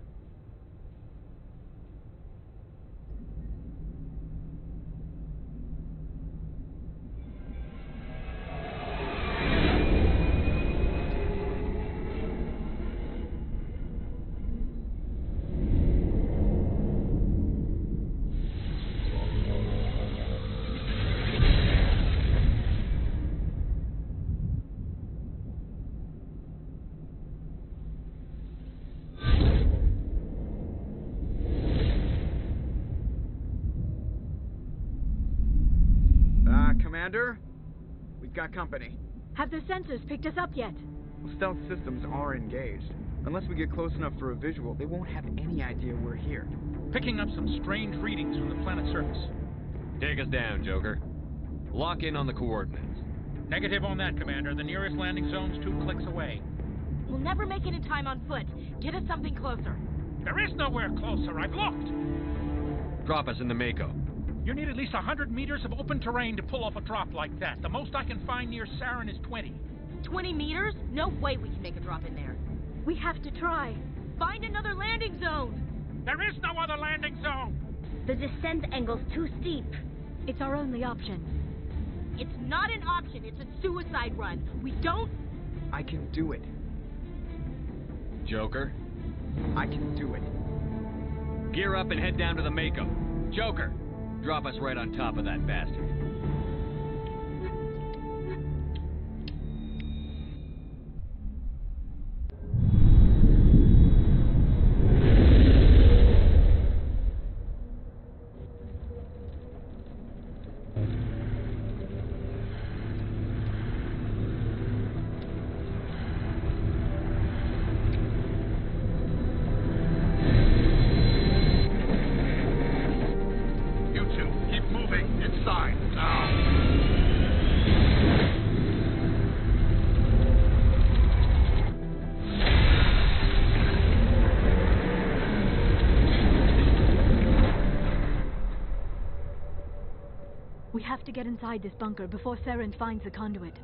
Commander, we've got company. Have their sensors picked us up yet? Stealth systems are engaged. Unless we get close enough for a visual, they won't have any idea we're here. Picking up some strange readings from the planet's surface. Take us down, Joker. Lock in on the coordinates. Negative on that, Commander. The nearest landing zone's 2 clicks away. We'll never make it in time on foot. Get us something closer. There is nowhere closer. I've looked. Drop us in the Mako. You need at least 100 meters of open terrain to pull off a drop like that. The most I can find near Saren is 20. 20 meters? No way we can make a drop in there. We have to try. Find another landing zone. There is no other landing zone. The descent angle's too steep. It's our only option. It's not an option. It's a suicide run. We don't... I can do it. Joker? I can do it. Gear up and head down to the Mako. Joker, drop us right on top of that bastard. We have to get inside this bunker before Saren finds the conduit.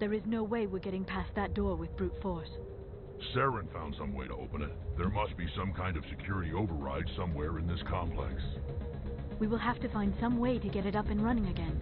There is no way we're getting past that door with brute force. Saren found some way to open it. There must be some kind of security override somewhere in this complex. We will have to find some way to get it up and running again.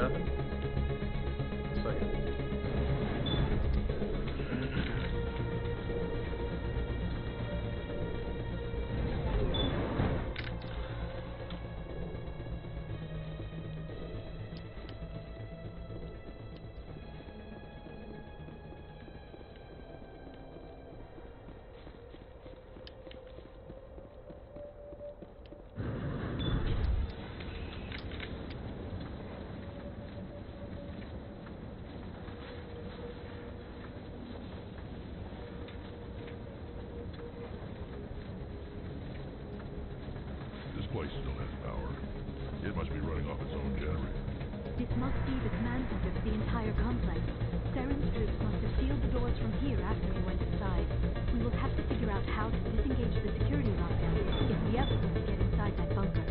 happened? Second. This place still has power. It must be running off its own generator. This must be the command center for the entire complex. Saren's troops must have sealed the doors from here after we went inside. We will have to figure out how to disengage the security lockdown if we ever want to get inside that bunker.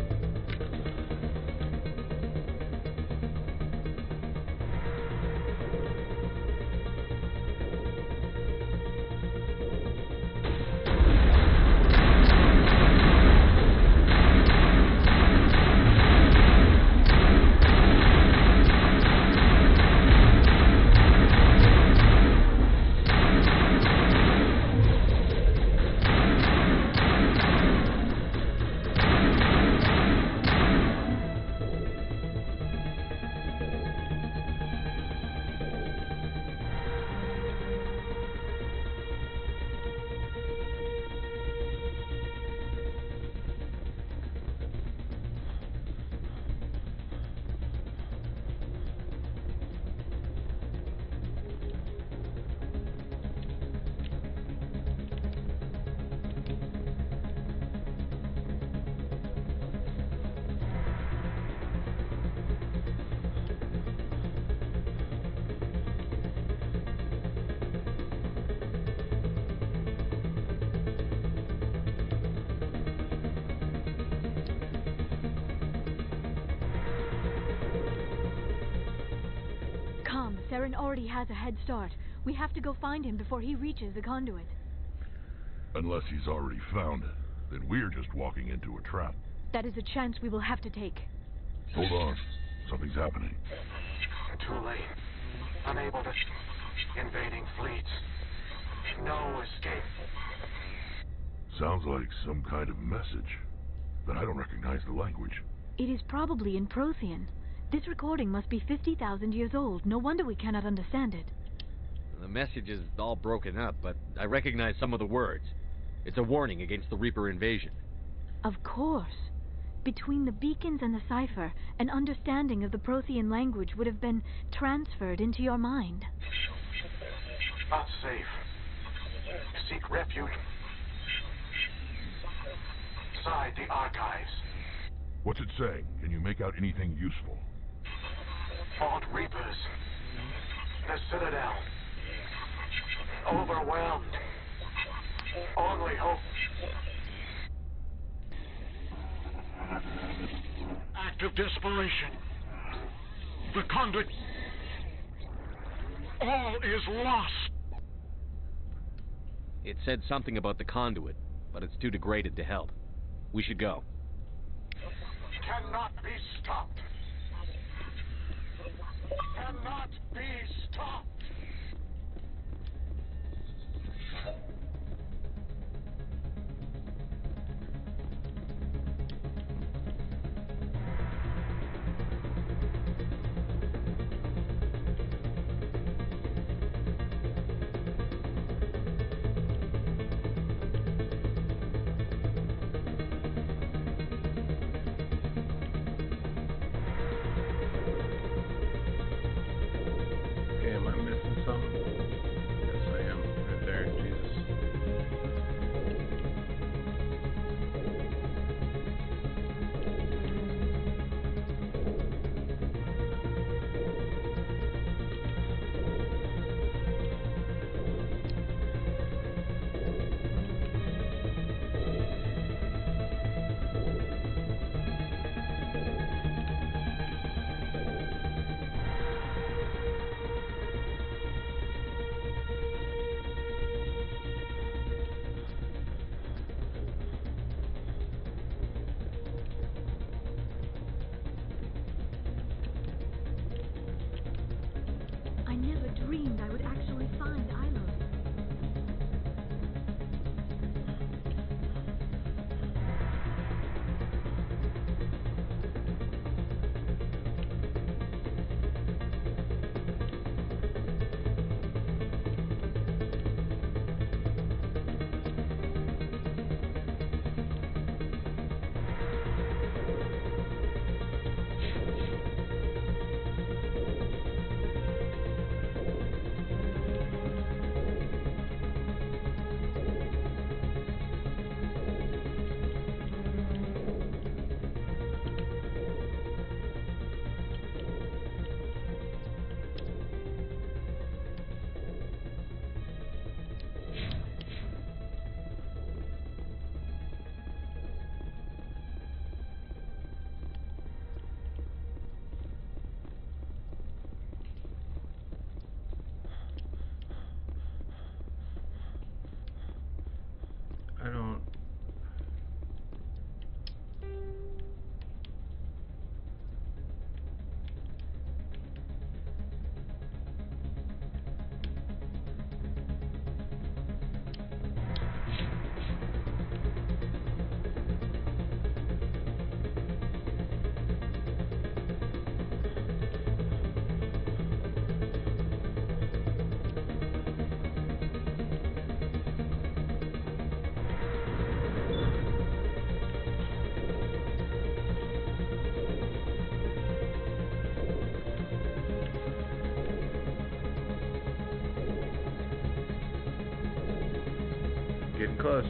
Saren already has a head start. We have to go find him before he reaches the conduit. Unless he's already found it, then we're just walking into a trap. That is a chance we will have to take. Hold on. Something's happening. Too late. Unable to... Invading fleets. No escape. Sounds like some kind of message. But I don't recognize the language. It is probably in Prothean. This recording must be 50,000 years old. No wonder we cannot understand it. The message is all broken up, but I recognize some of the words. It's a warning against the Reaper invasion. Of course. Between the beacons and the cipher, an understanding of the Prothean language would have been transferred into your mind. Not safe. Seek refuge. Inside the archives. What's it saying? Can you make out anything useful? Fought Reapers. The Citadel. Overwhelmed. Only hope. Act of desperation. The conduit. All is lost. It said something about the conduit, but it's too degraded to help. We should go. Cannot be stopped. Cannot be stopped. Okay, am I missing something? Yes, I am. Right there, Jesus. close.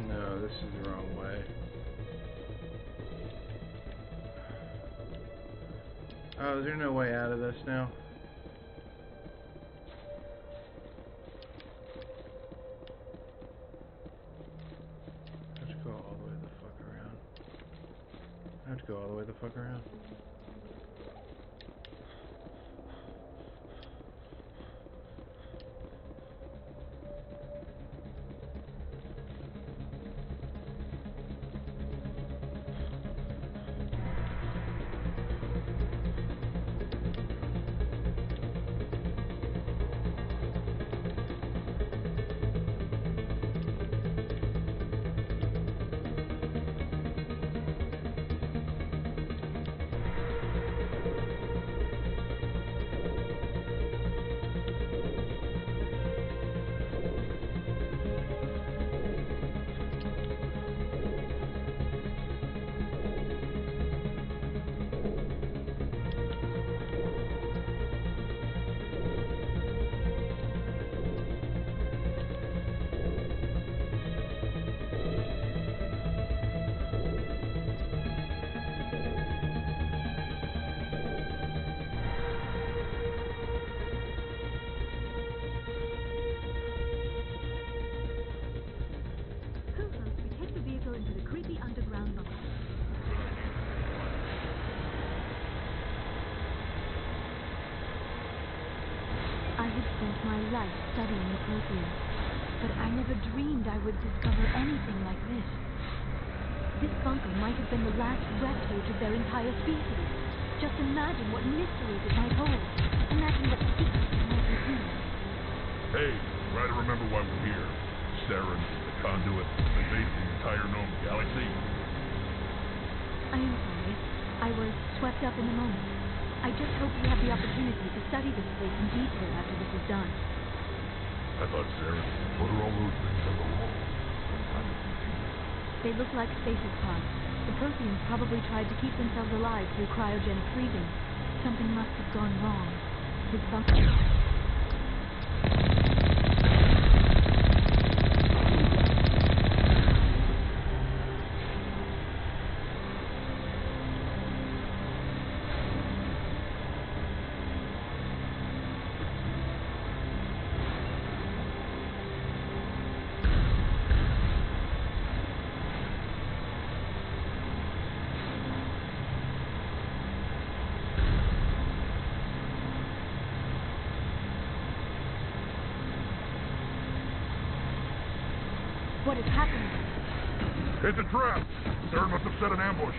No, this is the wrong way. Oh, is there no way out of this now? I have to go all the way the fuck around. I have to go all the way the fuck around. I had spent my life studying the Protheans, but I never dreamed I would discover anything like this. This bunker might have been the last refuge of their entire species. Just imagine what mysteries it might hold. Imagine what secrets it might reveal. Hey, try to remember why we're here. Saren, the conduit, invading the entire known galaxy. I am sorry. I was swept up in the moment. I just hope we have the opportunity to study this place in detail after this is done. I thought Saren, what are all those things on the wall? They look like stasis pods. The Protheans probably tried to keep themselves alive through cryogenic freezing. Something must have gone wrong. This bunker... What is happening? It's a trap! Saren must have set an ambush.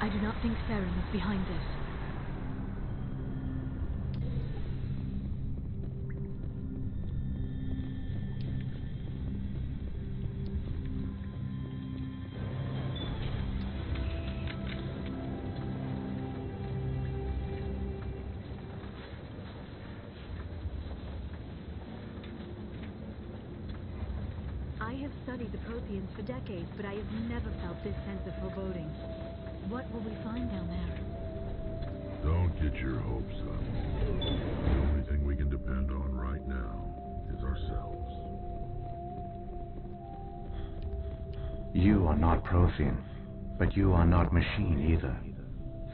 I do not think Saren is behind this. I have studied the Protheans for decades, but I have never felt this sense of foreboding. What will we find down there? Don't get your hopes up. The only thing we can depend on right now yourselves. You are not Prothean, but you are not machine either.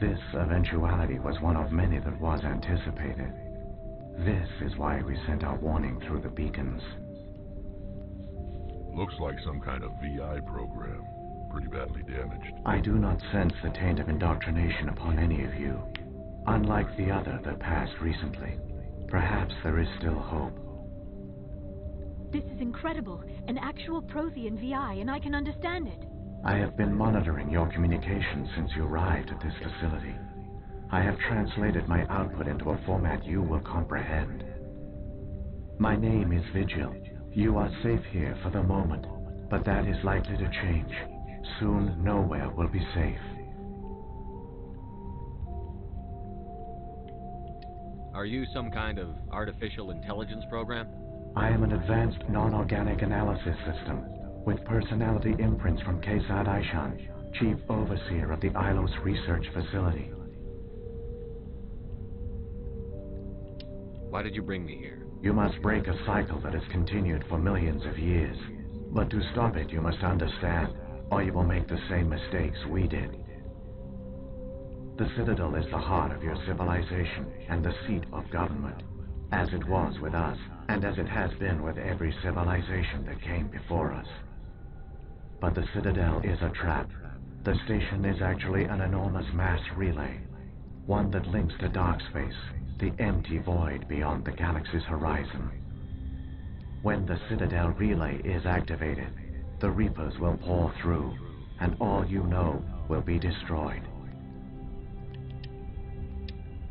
This eventuality was one of many that was anticipated. This is why we sent our warning through the beacons. Looks like some kind of VI program. Pretty badly damaged. I do not sense the taint of indoctrination upon any of you. Unlike the other that passed recently, perhaps there is still hope. This is incredible. An actual Prothean VI, and I can understand it. I have been monitoring your communications since you arrived at this facility. I have translated my output into a format you will comprehend. My name is Vigil. You are safe here for the moment, but that is likely to change. Soon, nowhere will be safe. Are you some kind of artificial intelligence program? I am an advanced non-organic analysis system with personality imprints from Kesad Aishan, Chief Overseer of the Ilos Research Facility. Why did you bring me here? You must break a cycle that has continued for millions of years. But to stop it, you must understand, or you will make the same mistakes we did. The Citadel is the heart of your civilization and the seat of government, as it was with us, and as it has been with every civilization that came before us. But the Citadel is a trap. The station is actually an enormous mass relay, one that links to dark space, the empty void beyond the galaxy's horizon. When the Citadel relay is activated, the Reapers will pour through, and all you know will be destroyed.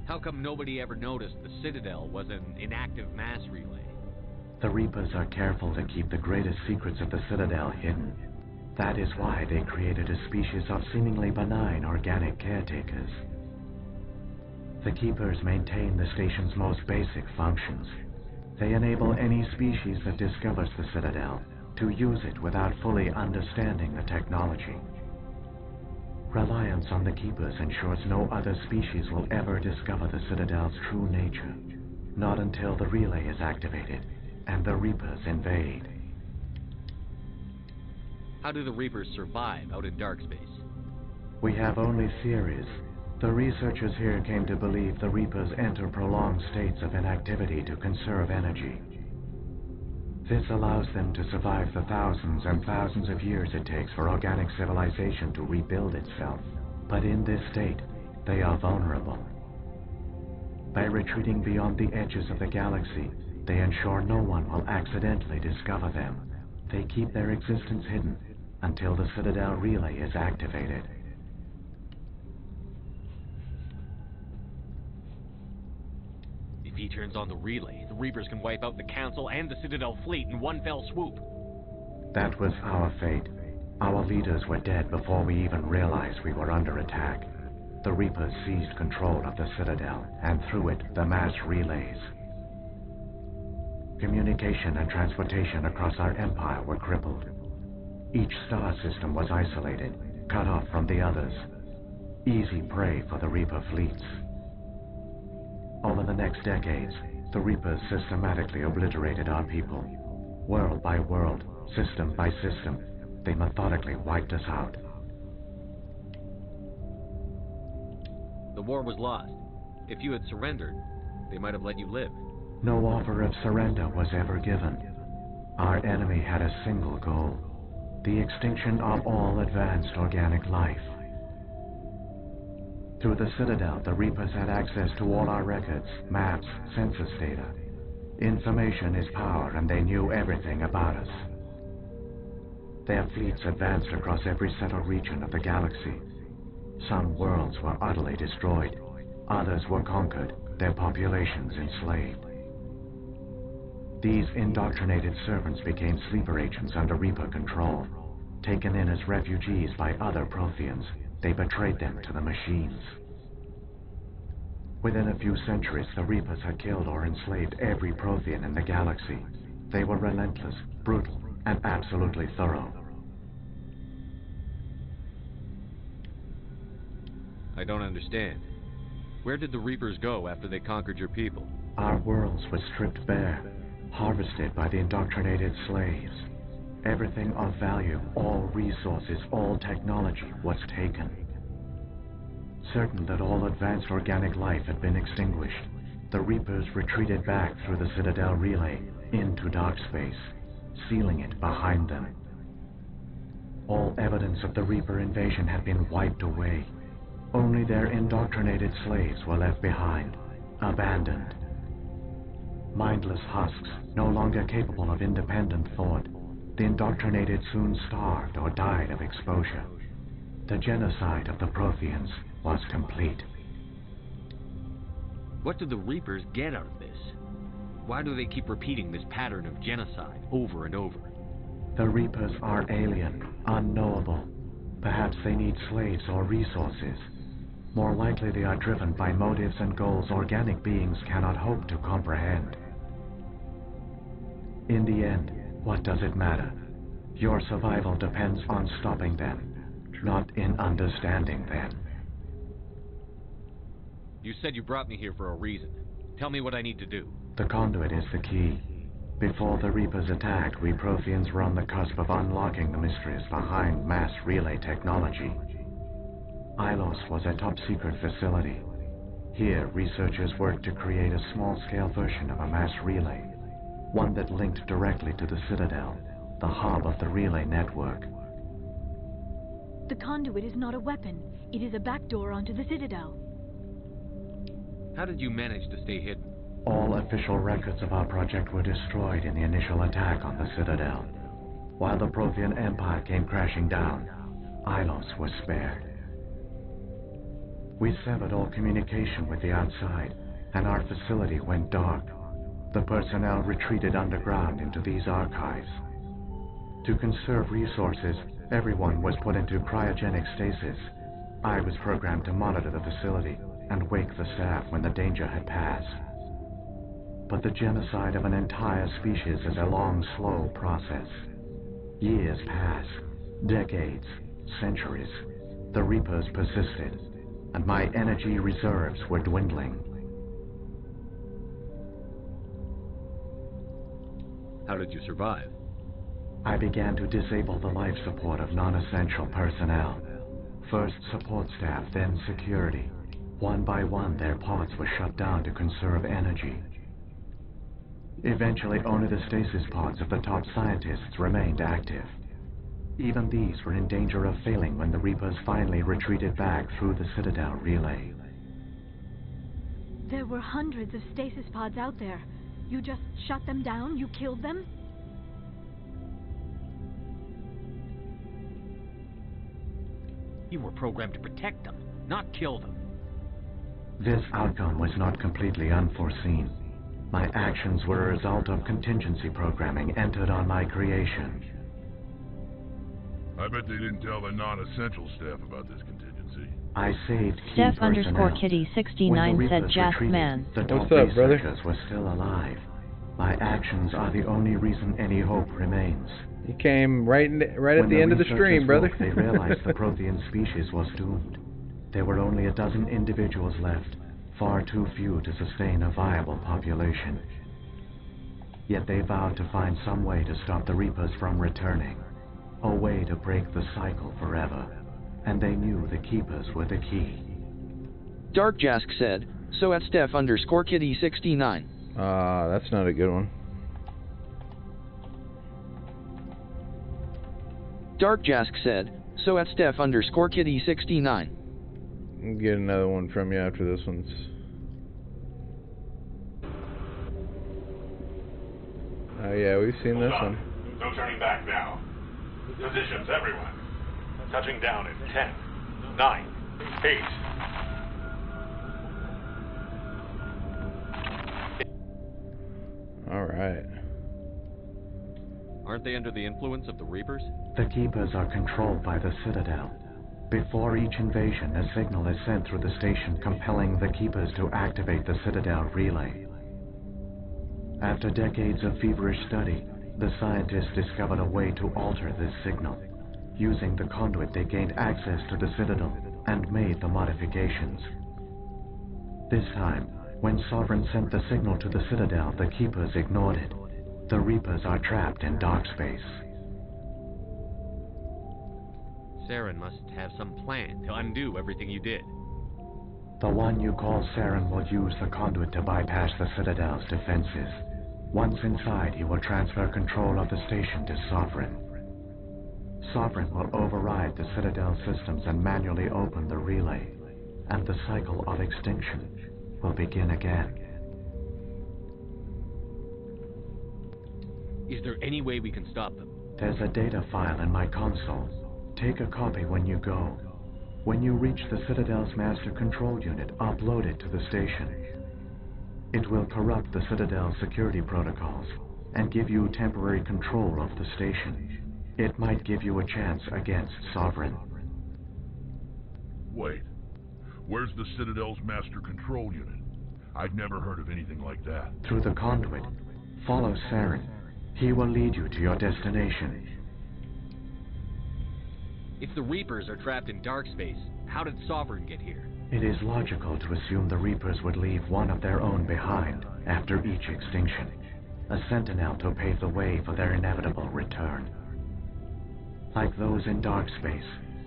How come nobody ever noticed the Citadel was an inactive mass relay? The Reapers are careful to keep the greatest secrets of the Citadel hidden. That is why they created a species of seemingly benign organic caretakers. The Keepers maintain the station's most basic functions. They enable any species that discovers the Citadel to use it without fully understanding the technology. Reliance on the Keepers ensures no other species will ever discover the Citadel's true nature, not until the relay is activated and the Reapers invade. How do the Reapers survive out in dark space? We have only theories. The researchers here came to believe the Reapers enter prolonged states of inactivity to conserve energy. This allows them to survive the thousands and thousands of years it takes for organic civilization to rebuild itself. But in this state, they are vulnerable. By retreating beyond the edges of the galaxy, they ensure no one will accidentally discover them. They keep their existence hidden until the Citadel relay is activated. If he turns on the relay, the Reapers can wipe out the Council and the Citadel fleet in one fell swoop. That was our fate. Our leaders were dead before we even realized we were under attack. The Reapers seized control of the Citadel, and through it, the mass relays. Communication and transportation across our empire were crippled. Each star system was isolated, cut off from the others. Easy prey for the Reaper fleets. Over the next decades, the Reapers systematically obliterated our people. World by world, system by system, they methodically wiped us out. The war was lost. If you had surrendered, they might have let you live. No offer of surrender was ever given. Our enemy had a single goal: the extinction of all advanced organic life. Through the Citadel, the Reapers had access to all our records, maps, census data. Information is power, and they knew everything about us. Their fleets advanced across every settled region of the galaxy. Some worlds were utterly destroyed. Others were conquered, their populations enslaved. These indoctrinated servants became sleeper agents under Reaper control. Taken in as refugees by other Protheans, they betrayed them to the machines. Within a few centuries, the Reapers had killed or enslaved every Prothean in the galaxy. They were relentless, brutal, and absolutely thorough. I don't understand. Where did the Reapers go after they conquered your people? Our worlds were stripped bare. harvested by the indoctrinated slaves. Everything of value, all resources, all technology was taken. Certain that all advanced organic life had been extinguished, the Reapers retreated back through the Citadel relay into dark space, sealing it behind them. All evidence of the Reaper invasion had been wiped away. Only their indoctrinated slaves were left behind, abandoned. Mindless husks, no longer capable of independent thought, the indoctrinated soon starved or died of exposure. The genocide of the Protheans was complete. What do the Reapers get out of this? Why do they keep repeating this pattern of genocide over and over? The Reapers are alien, unknowable. Perhaps they need slaves or resources. More likely they are driven by motives and goals organic beings cannot hope to comprehend. In the end, what does it matter? Your survival depends on stopping them, not in understanding them. You said you brought me here for a reason. Tell me what I need to do. The conduit is the key. Before the Reapers attacked, we Protheans were on the cusp of unlocking the mysteries behind mass relay technology. Ilos was a top-secret facility. Here, researchers worked to create a small-scale version of a mass relay, one that linked directly to the Citadel, the hub of the relay network. The conduit is not a weapon. It is a backdoor onto the Citadel. How did you manage to stay hidden? All official records of our project were destroyed in the initial attack on the Citadel. While the Prothean Empire came crashing down, Ilos was spared. We severed all communication with the outside, and our facility went dark. The personnel retreated underground into these archives. To conserve resources, everyone was put into cryogenic stasis. I was programmed to monitor the facility and wake the staff when the danger had passed. But the genocide of an entire species is a long, slow process. Years pass, decades, centuries. The Reapers persisted, and my energy reserves were dwindling. How did you survive? I began to disable the life support of non-essential personnel. First support staff, then security. One by one, their pods were shut down to conserve energy. Eventually, only the stasis pods of the top scientists remained active. Even these were in danger of failing when the Reapers finally retreated back through the Citadel relay. There were hundreds of stasis pods out there. You just shut them down? You killed them? You were programmed to protect them, not kill them. This outcome was not completely unforeseen. My actions were a result of contingency programming entered on my creation. I bet they didn't tell the non-essential staff about this contingency. I saved key Steph personnel. _Kitty69 said Jazzman. The top What's up, brother? researchers were still alive. My actions are the only reason any hope remains. You came right at the end of the stream, brother. They realized the Prothean species was doomed. There were only a dozen individuals left, far too few to sustain a viable population. Yet they vowed to find some way to stop the Reapers from returning, a way to break the cycle forever, and they knew the Keepers were the key. Dark Jask said, so at Steph _Kitty69. That's not a good one. Dark Jask said, so at Steph _Kitty69. I'll get another one from you after this one's... Oh yeah, we've seen this one. No turning back now. Positions, everyone. Touching down in 10, 9, 8. Alright. Aren't they under the influence of the Reapers? The Keepers are controlled by the Citadel. Before each invasion, a signal is sent through the station compelling the Keepers to activate the Citadel relay. After decades of feverish study, the scientists discovered a way to alter this signal. Using the conduit, they gained access to the Citadel and made the modifications. This time, when Sovereign sent the signal to the Citadel, the Keepers ignored it. The Reapers are trapped in dark space. Saren must have some plan to undo everything you did. The one you call Saren will use the conduit to bypass the Citadel's defenses. Once inside, he will transfer control of the station to Sovereign. Sovereign will override the Citadel systems and manually open the relay, and the cycle of extinction will begin again. Is there any way we can stop them? There's a data file in my console. Take a copy when you go. When you reach the Citadel's master control unit, upload it to the station. It will corrupt the Citadel's security protocols and give you temporary control of the station. It might give you a chance against Sovereign. Wait. Where's the Citadel's master control unit? I've never heard of anything like that. Through the conduit, follow Saren. He will lead you to your destination. If the Reapers are trapped in dark space, how did Sovereign get here? It is logical to assume the Reapers would leave one of their own behind after each extinction, a sentinel to pave the way for their inevitable return. Like those in dark space,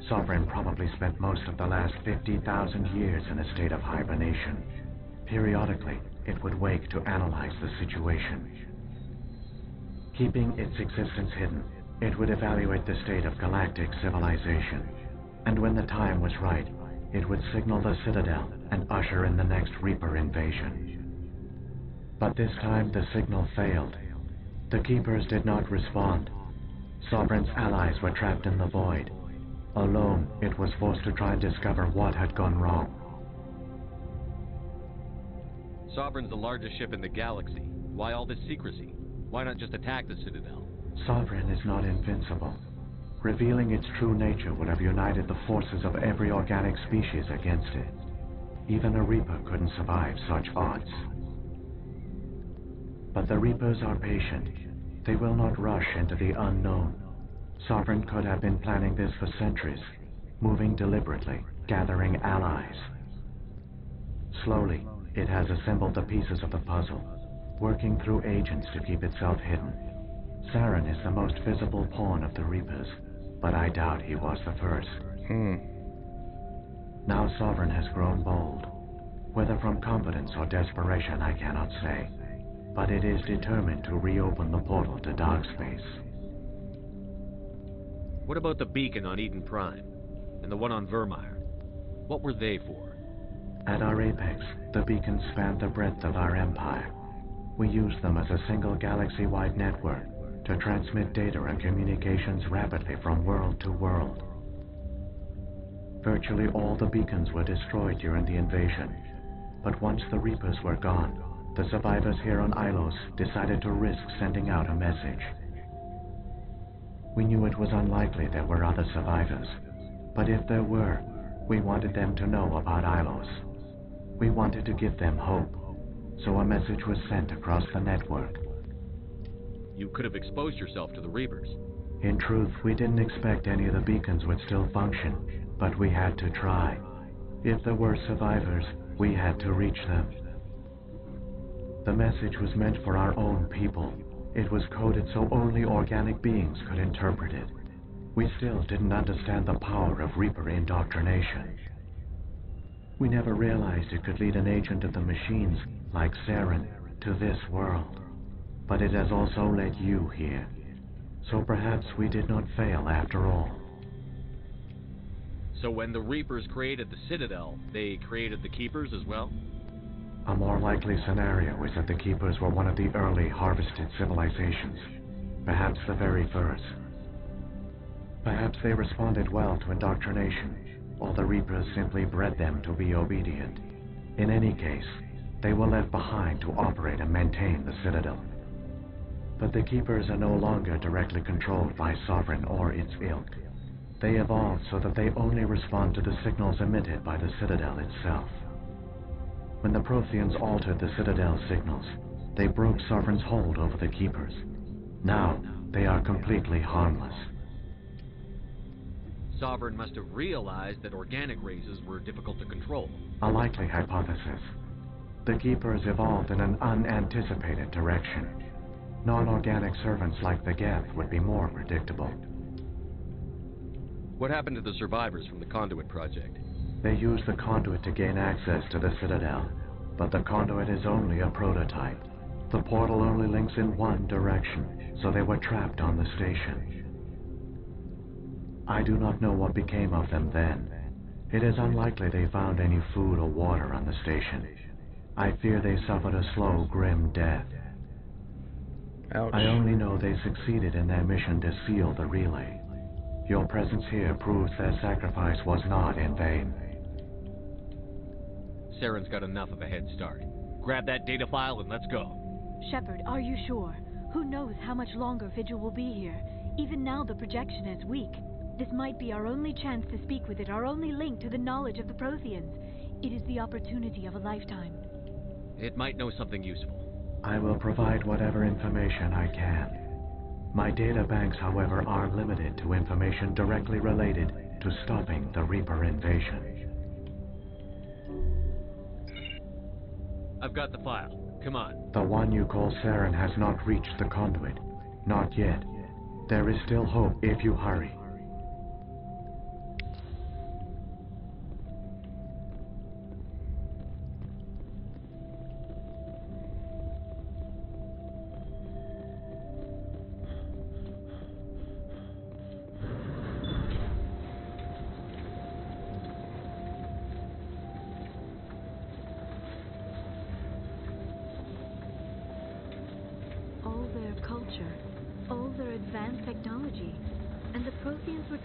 Sovereign probably spent most of the last 50,000 years in a state of hibernation. Periodically, it would wake to analyze the situation. Keeping its existence hidden, it would evaluate the state of galactic civilization, and when the time was right, it would signal the Citadel and usher in the next Reaper invasion. But this time the signal failed. The Keepers did not respond. Sovereign's allies were trapped in the void. Alone, it was forced to try and discover what had gone wrong. Sovereign's the largest ship in the galaxy. Why all this secrecy? Why not just attack the Citadel? Sovereign is not invincible. Revealing its true nature would have united the forces of every organic species against it. Even a Reaper couldn't survive such odds. But the Reapers are patient. They will not rush into the unknown. Sovereign could have been planning this for centuries, moving deliberately, gathering allies. Slowly, it has assembled the pieces of the puzzle, working through agents to keep itself hidden. Saren is the most visible pawn of the Reapers, but I doubt he was the first. Now Sovereign has grown bold. Whether from confidence or desperation, I cannot say, but it is determined to reopen the portal to dark space. What about the beacon on Eden Prime, and the one on Vermeer? What were they for? At our apex, the beacons spanned the breadth of our empire. We used them as a single galaxy-wide network to transmit data and communications rapidly from world to world. Virtually all the beacons were destroyed during the invasion, but once the Reapers were gone, the survivors here on Ilos decided to risk sending out a message. We knew it was unlikely there were other survivors, but if there were, we wanted them to know about Ilos. We wanted to give them hope, so a message was sent across the network. You could have exposed yourself to the Reapers. In truth, we didn't expect any of the beacons would still function, but we had to try. If there were survivors, we had to reach them. The message was meant for our own people. It was coded so only organic beings could interpret it. We still didn't understand the power of Reaper indoctrination. We never realized it could lead an agent of the machines, like Saren, to this world. But it has also led you here. So perhaps we did not fail after all. So when the Reapers created the Citadel, they created the Keepers as well? A more likely scenario is that the Keepers were one of the early harvested civilizations, perhaps the very first. Perhaps they responded well to indoctrination, or the Reapers simply bred them to be obedient. In any case, they were left behind to operate and maintain the Citadel. But the Keepers are no longer directly controlled by Sovereign or its ilk. They evolved so that they only respond to the signals emitted by the Citadel itself. When the Protheans altered the Citadel's signals, they broke Sovereign's hold over the Keepers. Now, they are completely harmless. Sovereign must have realized that organic races were difficult to control. A likely hypothesis. The Keepers evolved in an unanticipated direction. Non-organic servants like the Geth would be more predictable. What happened to the survivors from the Conduit project? They used the conduit to gain access to the Citadel, but the conduit is only a prototype. The portal only links in one direction, so they were trapped on the station. I do not know what became of them then. It is unlikely they found any food or water on the station. I fear they suffered a slow, grim death. Ouch. I only know they succeeded in their mission to seal the relay. Your presence here proves their sacrifice was not in vain. Saren's got enough of a head start. Grab that data file and let's go. Shepard, are you sure? Who knows how much longer Vigil will be here? Even now the projection is weak. This might be our only chance to speak with it, our only link to the knowledge of the Protheans. It is the opportunity of a lifetime. It might know something useful. I will provide whatever information I can. My data banks, however, are limited to information directly related to stopping the Reaper invasion. I've got the file. Come on. The one you call Saren has not reached the conduit. Not yet. There is still hope if you hurry.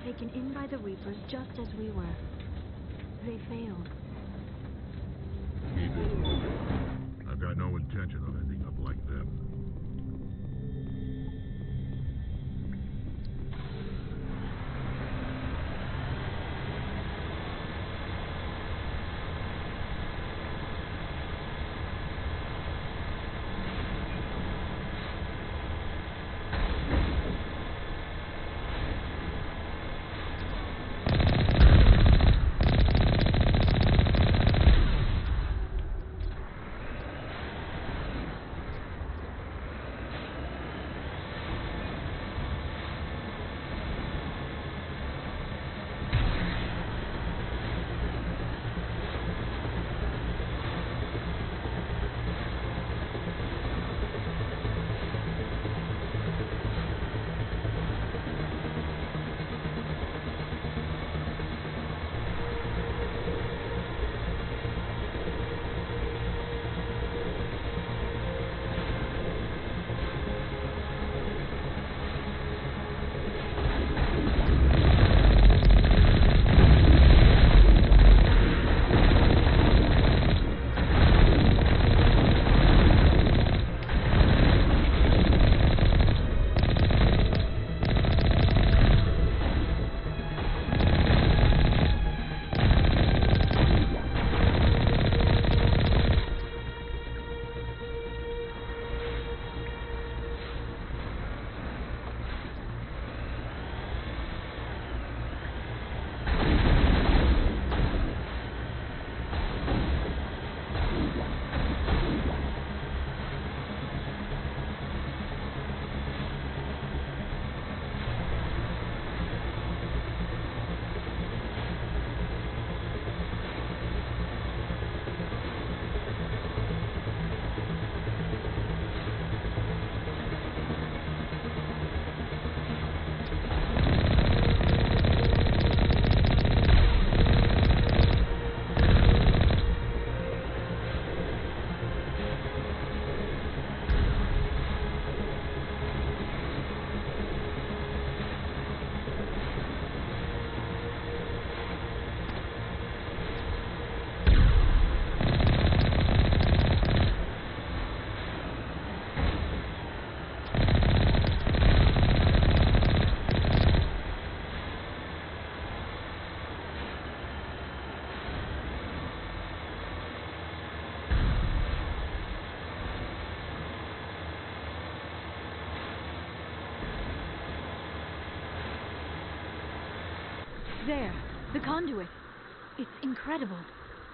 Taken in by the Reapers just as we were. They failed. Keep it moving. I've got no intention of ending up like them. There, the conduit. It's incredible.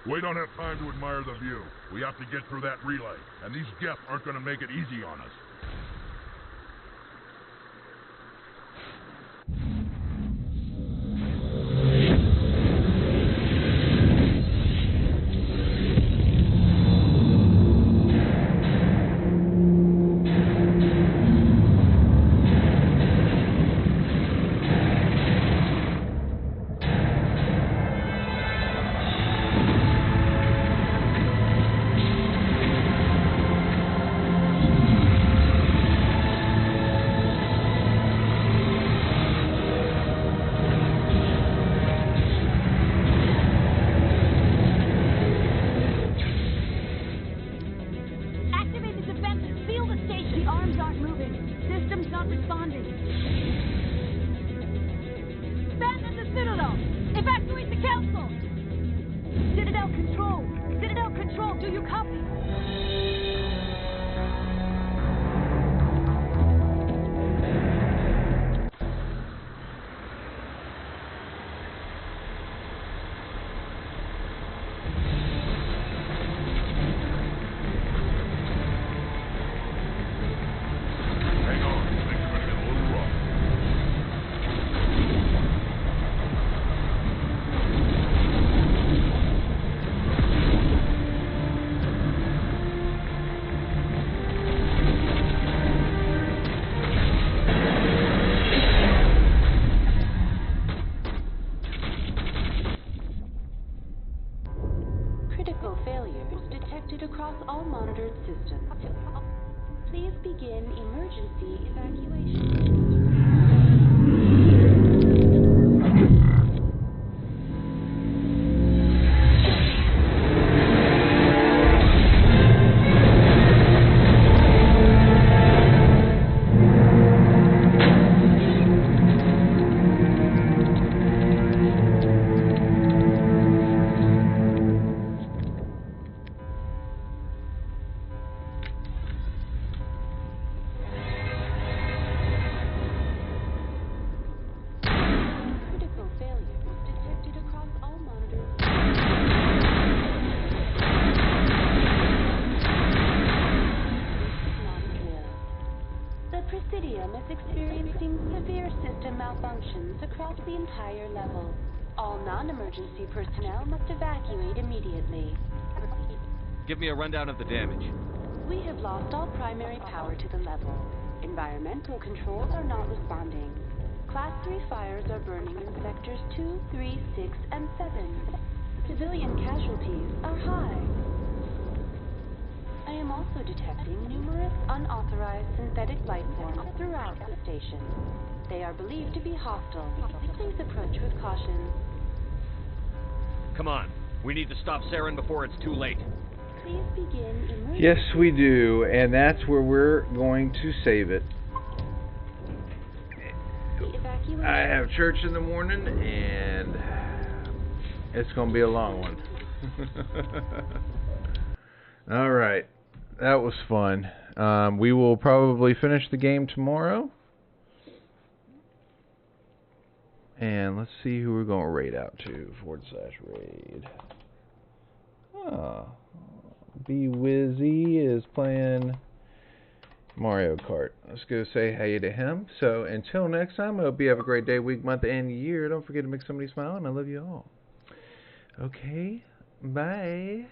We don't have time to admire the view. We have to get through that relay, and these Geth aren't going to make it easy on us. Citadel Control! Citadel Control, do you copy? Critical failures detected across all monitored systems. Please begin emergency evacuation. Presidium is experiencing severe system malfunctions across the entire level. All non-emergency personnel must evacuate immediately. Give me a rundown of the damage. We have lost all primary power to the level. Environmental controls are not responding. Class 3 fires are burning in sectors 2, 3, 6, and 7. Civilian casualties are high. I am also detecting numerous unauthorized synthetic life forms throughout the station. They are believed to be hostile. Please approach with caution. Come on. We need to stop Saren before it's too late. Please begin emergency. Yes, we do, and that's where we're going to save it. I have church in the morning, and it's going to be a long one. All right. That was fun. We will probably finish the game tomorrow. And let's see who we're going to raid out to. /raid. B Wizzy is playing Mario Kart. Let's go say hey to him. So until next time, I hope you have a great day, week, month, and year. Don't forget to make somebody smile, and I love you all. Okay. Bye.